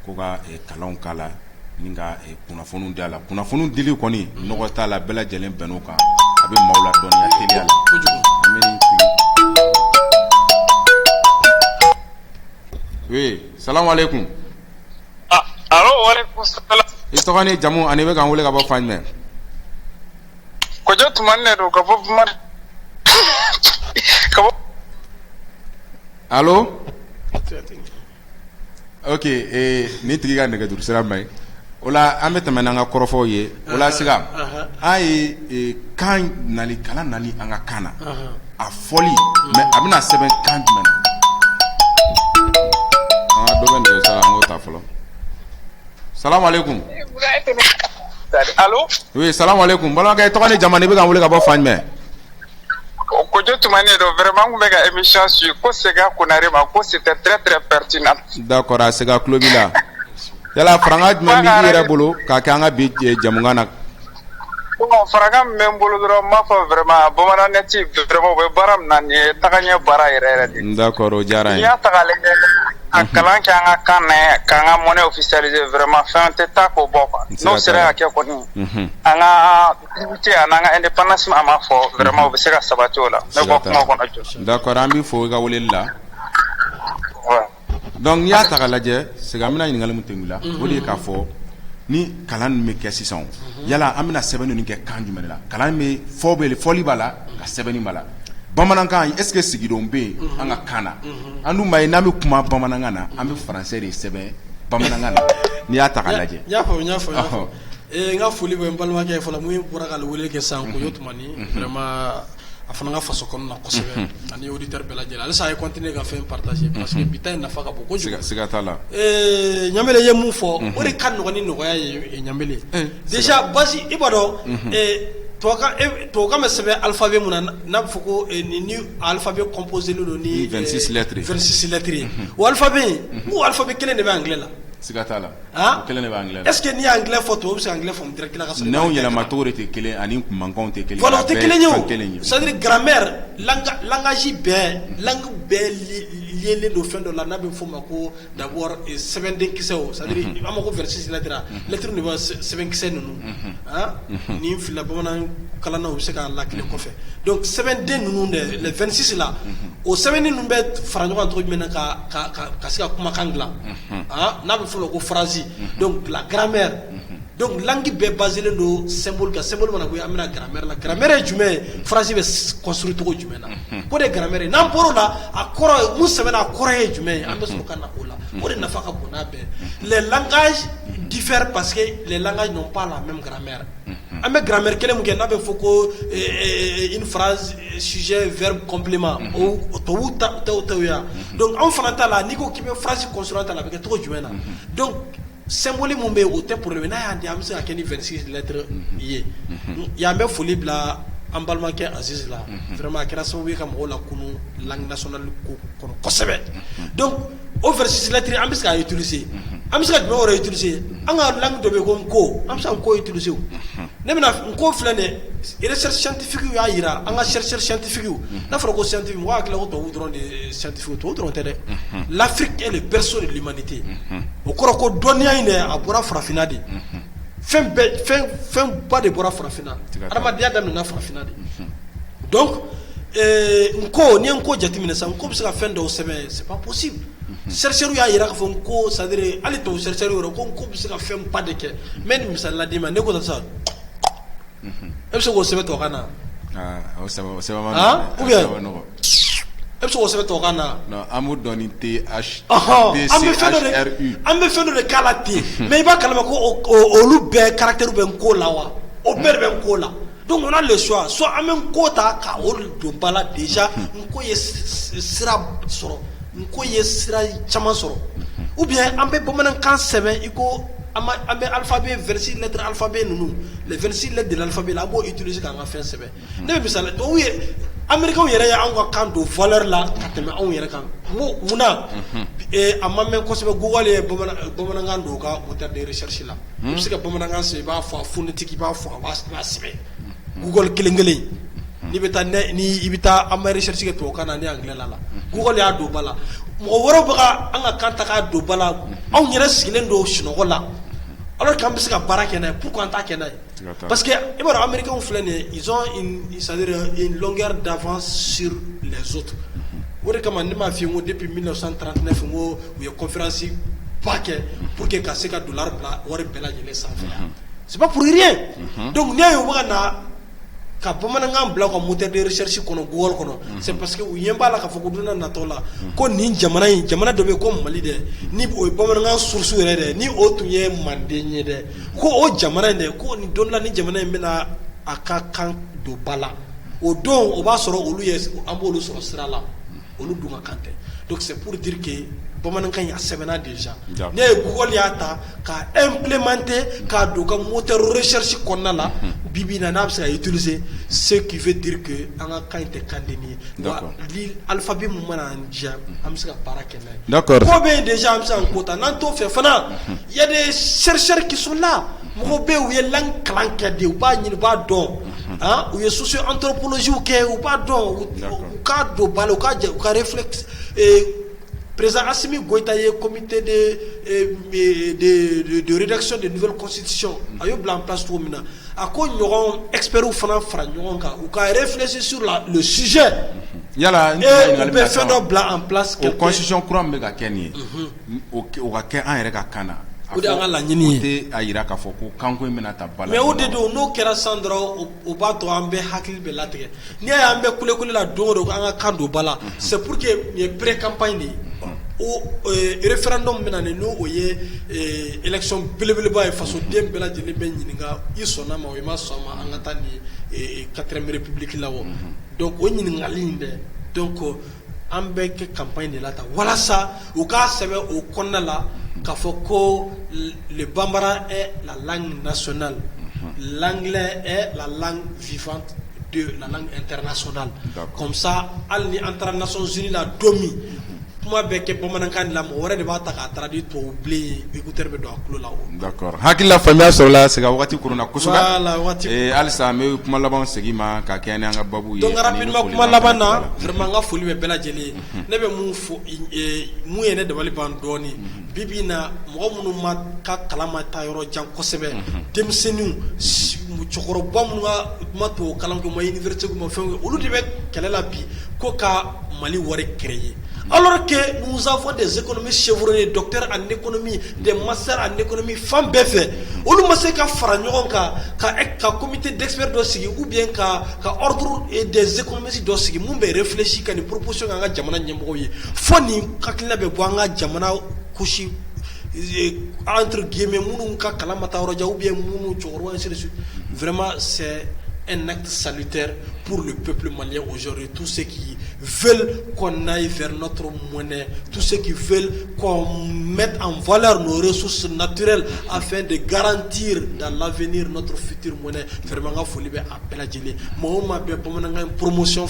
ko ka kalanw k'a la ni ka kunnafoniw d'a la kunnafoniw dili kɔni nɔgɔ t'a la bɛɛ lajɛlen bɛnn'o kan a bɛ maaw la dɔnniya teliya la an bɛ nin oui salamu aleykum. Allo, waleykum salam. I tɔgɔ ni jamu ani bɛ k'an wele ka bɔ fan jumɛn? Kojo Tumani ne don ka bɔ Allo? Ok, ni tigi ka nɛgɛjuru sira man ɲi. O la an bɛ tɛmɛ n'an ka kɔrɔfɔw ye. O la Siga, an ye kan nali kalan nali an ka kan na. A fɔli mais a bɛna sɛbɛn kan jumɛn na? Dɔ bɛ nɛgɛjuru sira an k'o ta fɔlɔ. Salamu aleykum. Allo? Oui, salamu aleykum. Balimakɛ, i tɔgɔ ni jamu, i bɛ k'an wele ka bɔ fan jumɛn? Kojo Tumani don, vraiment n kun bɛ ka émission suivre ko Sega Konare ma ko c'était très très pertinent. D'accord, a Sega tulo b'i la. Yala faranga jumɛn b'i yɛrɛ bolo k'a kɛ an ka bi jamukan na? Bon, faranga min bɛ n bolo dɔrɔn n b'a fɔ vraiment Bamananeti vraiment u bɛ baara min na nin ye tagaɲɛ baara yɛrɛ yɛrɛ de. D'accord, o diyara n N'i ye. y'a ta k'a lajɛ a kalan kɛ an ka kan na k'an ka monnaie officialiser vraiment fɛn tɛ taa k'o bɔ quoi. N'o sera ka kɛ kɔni an ka activité a n'an ka indépendance an b'a fɔ vraiment u bɛ se ka sabati o la. Ne bɔ kuma kɔnɔ jɔ. D'accord, an b'i fo i ka weleli la. Donc n'i y'a ta k'a lajɛ Sega an bɛna ɲininkali min tɛngu la o de ye k'a fɔ ni kalan ninnu bɛ kɛ sisan yala an bɛna sɛbɛnni ninnu kɛ kan jumɛn de la? Kalan bɛ fɔli b'a la ka sɛbɛnni b'a la. Bamanankan est-ce que sigidenw bɛ yen an ka kan na? An dun b'a ye n'an bɛ kuma bamanankan na an bɛ français de sɛbɛn bamanankan na. N'i y'a ta k'a lajɛ. N y'a fɔ. N ka foli bɛ n balimakɛ fɔlɔ mun bɔra ka wele kɛ sisan Kojo Tumani vraiment a fana ka faso kɔnɔna kosɛbɛ ani auditeur bɛɛ lajɛlen halisa a ye continuer ka fɛn partager parce que bi ta in nafa ka bon kojugu. Siga t'a la. Ɲamele ye mun fɔ o de ka nɔgɔn ni nɔgɔya ye Ɲamele. Déjà basi i b'a dɔn tubabukan bɛ sɛbɛn alphabet mun na n'a bɛ fɔ ko ni alphabet composé don ni 26 lettres. 26 lettres ye. O alphabet o alphabet kelen de bɛ anglais la. Siga t'a la. Kelen de bɛ anglais la. Est-ce que n'i ye anglais fɔ tubabu bɛ se ka anglais fɔmu direct la ka sɔrɔ. N'anw yɛlɛmacogo de tɛ kelen ani mankanw tɛ kelen. Voilà o tɛ kelen ye o. C'est-à-dire grammaire langage bɛɛ langue bɛɛ lié don fɛn dɔ la n'a bɛ fɔ o ma ko d'abord sɛbɛnden kisɛw c'est-à-dire an ma ko 26 lettres lettres de bɛ sɛbɛn kisɛ ninnu ni filila bamanan kalannaw bɛ se k'a la kile kɔfɛ donc sɛbɛnden ninnu de les 26 la o sɛbɛnni ninnu bɛ fara ɲɔgɔn cogo jumɛn na ka se ka kumakan dilan n'a bɛ fɔ o ko phrase donc la grammaire donc langue bɛɛ basé don symbole kan symbole mana bɔ yen an bɛna grammaire la grammaire ye jumɛn ye phrase bɛ construire cogo jumɛn na o de ye grammaire ye n'an bɔra o la a kɔrɔ mun sɛbɛnna a kɔrɔ ye jumɛn ye an bɛ sɔrɔ ka na o la o de nafa ka bon n'a bɛɛ les langages diffèrent parce que les langages n'ont pas la même grammaire an bɛ grammaire kelen mun kɛ n'a bɛ fɔ ko une phrase sujet verbe complément o tubabu t'o ya donc anw fana ta la n'i ko k'i bɛ phrase construire ta la a bɛ kɛ cogo jumɛn na donc symbole mun bɛ yen o tɛ problème n'a y'a di an bɛ se ka kɛ ni 26 lettres ye yan bɛ foli bila an balimakɛ Aziz la vraiment a kɛra sababu ye ka mɔgɔw lakunu langue nationale ko kɔnɔ kosɛbɛ donc o 26 lettres an bɛ se k'a utiliser an bɛ se ka jumɛn wɛrɛ utiliser an ka langue dɔ bɛ yen ko nko an bɛ se ka nko utiliser o ne bɛna nko filɛ nin ye recherche scientifique y'a jira an ka chercheurs scientifiques n'a fɔra ko scientifique mɔgɔ hakili la ko tubabu dɔrɔn de ye scientifique tubabu dɔrɔn tɛ dɛ l'Afrique est le berceau de l'humanité o kɔrɔ ko dɔnniya in dɛ a bɔra farafinna de fɛn ba de bɔra farafinna adamadenya daminɛna farafinna de donc nko ni ye nko jateminɛ sisan nko bɛ se ka fɛn dɔw sɛbɛn c'est pas possible chercheurs y'a jira k'a fɔ nko c'est-à-dire hali tubabu chercheurs yɛrɛ ko nko bɛ se ka fɛn ba de kɛ mais ni misali la d'i ma ne ko sisan e bɛ se k'o sɛbɛn tubabukan na o sɛbɛn ma nɔgɔ ou bien e bɛ se k'o sɛbɛn tubabukan na non an b'o dɔn ni THRU an bɛ fɛn dɔ de k'a la ten mais i b'a kalama ko olu bɛɛ caractère bɛ nko la wa o bɛɛ de bɛ nko la donc on a le choix soit an bɛ nko ta ka o don ba la déjà nko ye sira sɔrɔ nko ye sira caman sɔrɔ ou bien an bɛ bamanankan sɛbɛn i ko an bɛ alphabet 26 lettres alphabet ninnu les 26 lettres de l'alphabet la an b'o utiliser k'an ka fɛn sɛbɛn ne bɛ misali tubabu ye américains yɛrɛ ye anw ka kan don valeur la ka tɛmɛ anw yɛrɛ kan munna a ma mɛn kosɛbɛ Google ye bamanankan don u ka moteur de recherche la i bɛ se ka bamanankan sɛbɛn i b'a fɔ a phonétique i b'a fɔ a b'a sɛbɛn Google kelen kelen n'i bɛ taa i bɛ taa an bɛ recherche kɛ tubabukan na ni anglais la Google y'a don ba la mɔgɔ wɛrɛw bɛ ka an ka kan ta k'a don ba la anw yɛrɛ sigilen don sunɔgɔ la alors qu'an bɛ se ka baara kɛ n'a ye pourquoi an t'a kɛ n'a ye parce que i b'a dɔn américains filɛ nin ye ils ont c'est-à-dire une longueur d'avance sur les autres o de kama ne m'a f'i ye n ko depuis 1939 n ko u ye conférence ba kɛ pour que ka se ka dollar bila wari bɛɛ lajɛlen sanfɛ c'est pas pour rien donc n'i y'a ye u bɛ ka na ka bamanankan bila ka moteur de recherche kono Google kono c'est parce que u yemba la ka fɔ ko duna natɔ la ko nin jamana dɔ bɛ ko Mali dɛ ni o ye bamanankan source yɛrɛ dɛ ni o tun ye Manden ye dɛ ko o jamana in dɛ ko nin don la ni jamana in bɛna a ka kan don ba la o don o b'a sɔrɔ olu ye an b'olu sɔrɔ sira la olu dun ka kan tɛ donc c'est pour dire que bamanankan a sɛbɛnna déjà ne ye Google y'a ta k'a implémenter k'a don ka moteur recherche kɔnɔna la bibi na n'a bɛ se ka utiliser ce qui veut dire que an ka kan in tɛ kan denni ye alphabet mun mana an diya an bɛ se ka baara kɛ n'a ye ko bɛ yen déjà an bɛ se ka ko ta n'an t'o fɛ fana il y a des chercheurs qui sont là mɔgɔ bɛ yen u ye langue kalan kɛ de u b'a ɲini u b'a dɔn u ye socio-anthropologie kɛ u b'a dɔn u k'a don ba la u ka réflexe président Assimi Goïta ye comité de rédaction de nouvelles constitutions a yo bila en place cogo min na a ko ɲɔgɔn experts fana fara ɲɔgɔn kan u ka réfléchir sur le sujet yala u bɛ fɛn dɔ bila en place o constitution kura min bɛ ka kɛ nin ye o ka kɛ an yɛrɛ ka kan na o de y'an ka laɲini ye o tɛ a yira k'a fɔ ko kanko in bɛna ta bala mais o de don n'o kɛra san dɔrɔn o b'a to an bɛɛ hakili bɛ latigɛ n'i y'a ye an bɛ kule la don o don an ka kan don ba la c'est pour que nin ye pré campagne de ye o référendum bɛna nin n'o ye élection belebeleba ye fasoden bɛɛ lajɛlen bɛ ɲininka i sɔnna ma o i ma sɔn ma an ka taa nin 4ème république la o donc o ɲininkali in dɛ donc an bɛ kɛ campagne de la ta walasa u k'a sɛbɛn o kɔnɔna la k'a fɔ ko le bambara est la langue nationale l'anglais est la langue vivante de la langue internationale comme ça hali ni an taara Nations Unies la don min kuma bɛ kɛ bamanankan la mɔgɔ wɛrɛ de b'a ta k'a traduire tubabu bilen écouteur bɛ don a tulo la o d'accord hakilila faamuya sɔrɔla sega wagati kuruna kosɛbɛ voilà wagati halisa an bɛ kuma laban segin ma ka kɛ ni an ka babu ye donc rapidement kuma laban na vraiment n ka foli bɛ bɛɛ lajɛlen ye ne bɛ mun fɔ mun ye ne dabali ban dɔɔni bibi na mɔgɔ minnu ma ka kalan ma taa yɔrɔ jan kosɛbɛ denmisɛnninw cɛkɔrɔba minnu ka ma to kalan kɛ ma université ma fɛn olu de bɛ kɛlɛ la bi ko ka Mali wari créer alors que nous avons des économistes chevronnés, docteurs en économie, des masters en économie, femmes BF. Olu ma se ka fara ɲɔgɔn kan ka comité d'experts dɔ sigi ou bien ka ordre et des économistes dɔ sigi mun bɛ réfléchir ka ni proposition an ka jamana ɲɛmɔgɔw ye fo ni hakilina bɛ bɔ an ka jamana couche entre guillemets minnu ka kalan ma taa yɔrɔ jan ou bien minnu cɛkɔrɔba ainsi de suite. Vraiment c'est un acte salutaire pour le peuple malien aujourd'hui. Tous ceux qui veulent qu'on aille vers notre monnaie, tous ceux qui veulent qu'on mette en valeur nos ressources naturelles afin de garantir dans l'avenir notre future monnaie. Vraiment, il faut libérer à Beladjeli. Moi, je vais une promotion.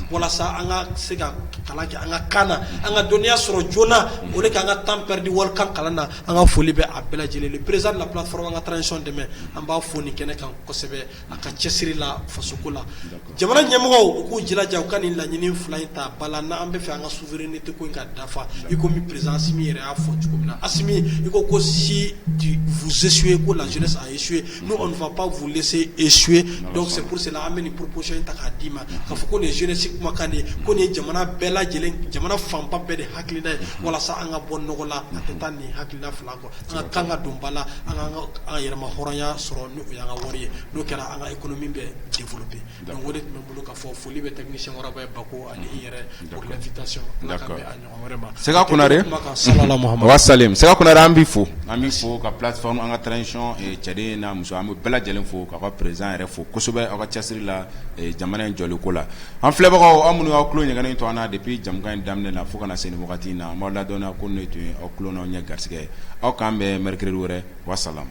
Voilà ça, on a c'est kana, on a donné à sur Jona, on est qu'un temps perdu, on a faut libérer à Beladjeli. Le président de la plateforme en transition demain, on va fournir quelqu'un qui a la fasokola jamana ɲɛmɔgɔw k'u jilaja u ka nin laɲini fila in ta bala na an bɛ fɛ an ka souveraineté ko in ka dafa i komi président Assimi yɛrɛ y'a fɔ cogo min na Assimi i ko si vous échouez ko la jeunesse a échoué nous on ne va pas vous laisser échouer donc c'est pour cela an bɛ nin proposition in ta k'a d'i ma k'a fɔ ko nin jeunesse kumakan de ko nin ye jamana bɛɛ lajɛlen jamana fanba bɛɛ de hakilina ye walasa an ka bɔ nɔgɔ la a tɛ taa nin hakilina fila kɔ an ka kan ka don ba la an ka yɛrɛma hɔrɔnya sɔrɔ ni o y'an ka wari ye n'o kɛra an ka économie bɛ développer donc o de tun bɛ bolo ka fɔ foli bɛ technicien Waraba ye Bako ani i yɛrɛ pour l'invitation d'accord Sega Kunare wa salim Sega Kunare an b'i fo ka plateforme an ka transition cɛden n'a muso an bɛ bɛɛ lajɛlen fo k'a ka président yɛrɛ fo kosɛbɛ aw ka cɛsiri la jamana in jɔliko la an filɛbagaw aw minnu y'aw tulo ɲɛgɛnnen to an na depuis jamukan in daminɛ na fo ka na se nin wagati in na an b'aw ladɔnniya ko nin tun ye aw tulo n'aw ɲɛ garisɛgɛ ye aw k'an bɛn mercredi wɛrɛ wa salam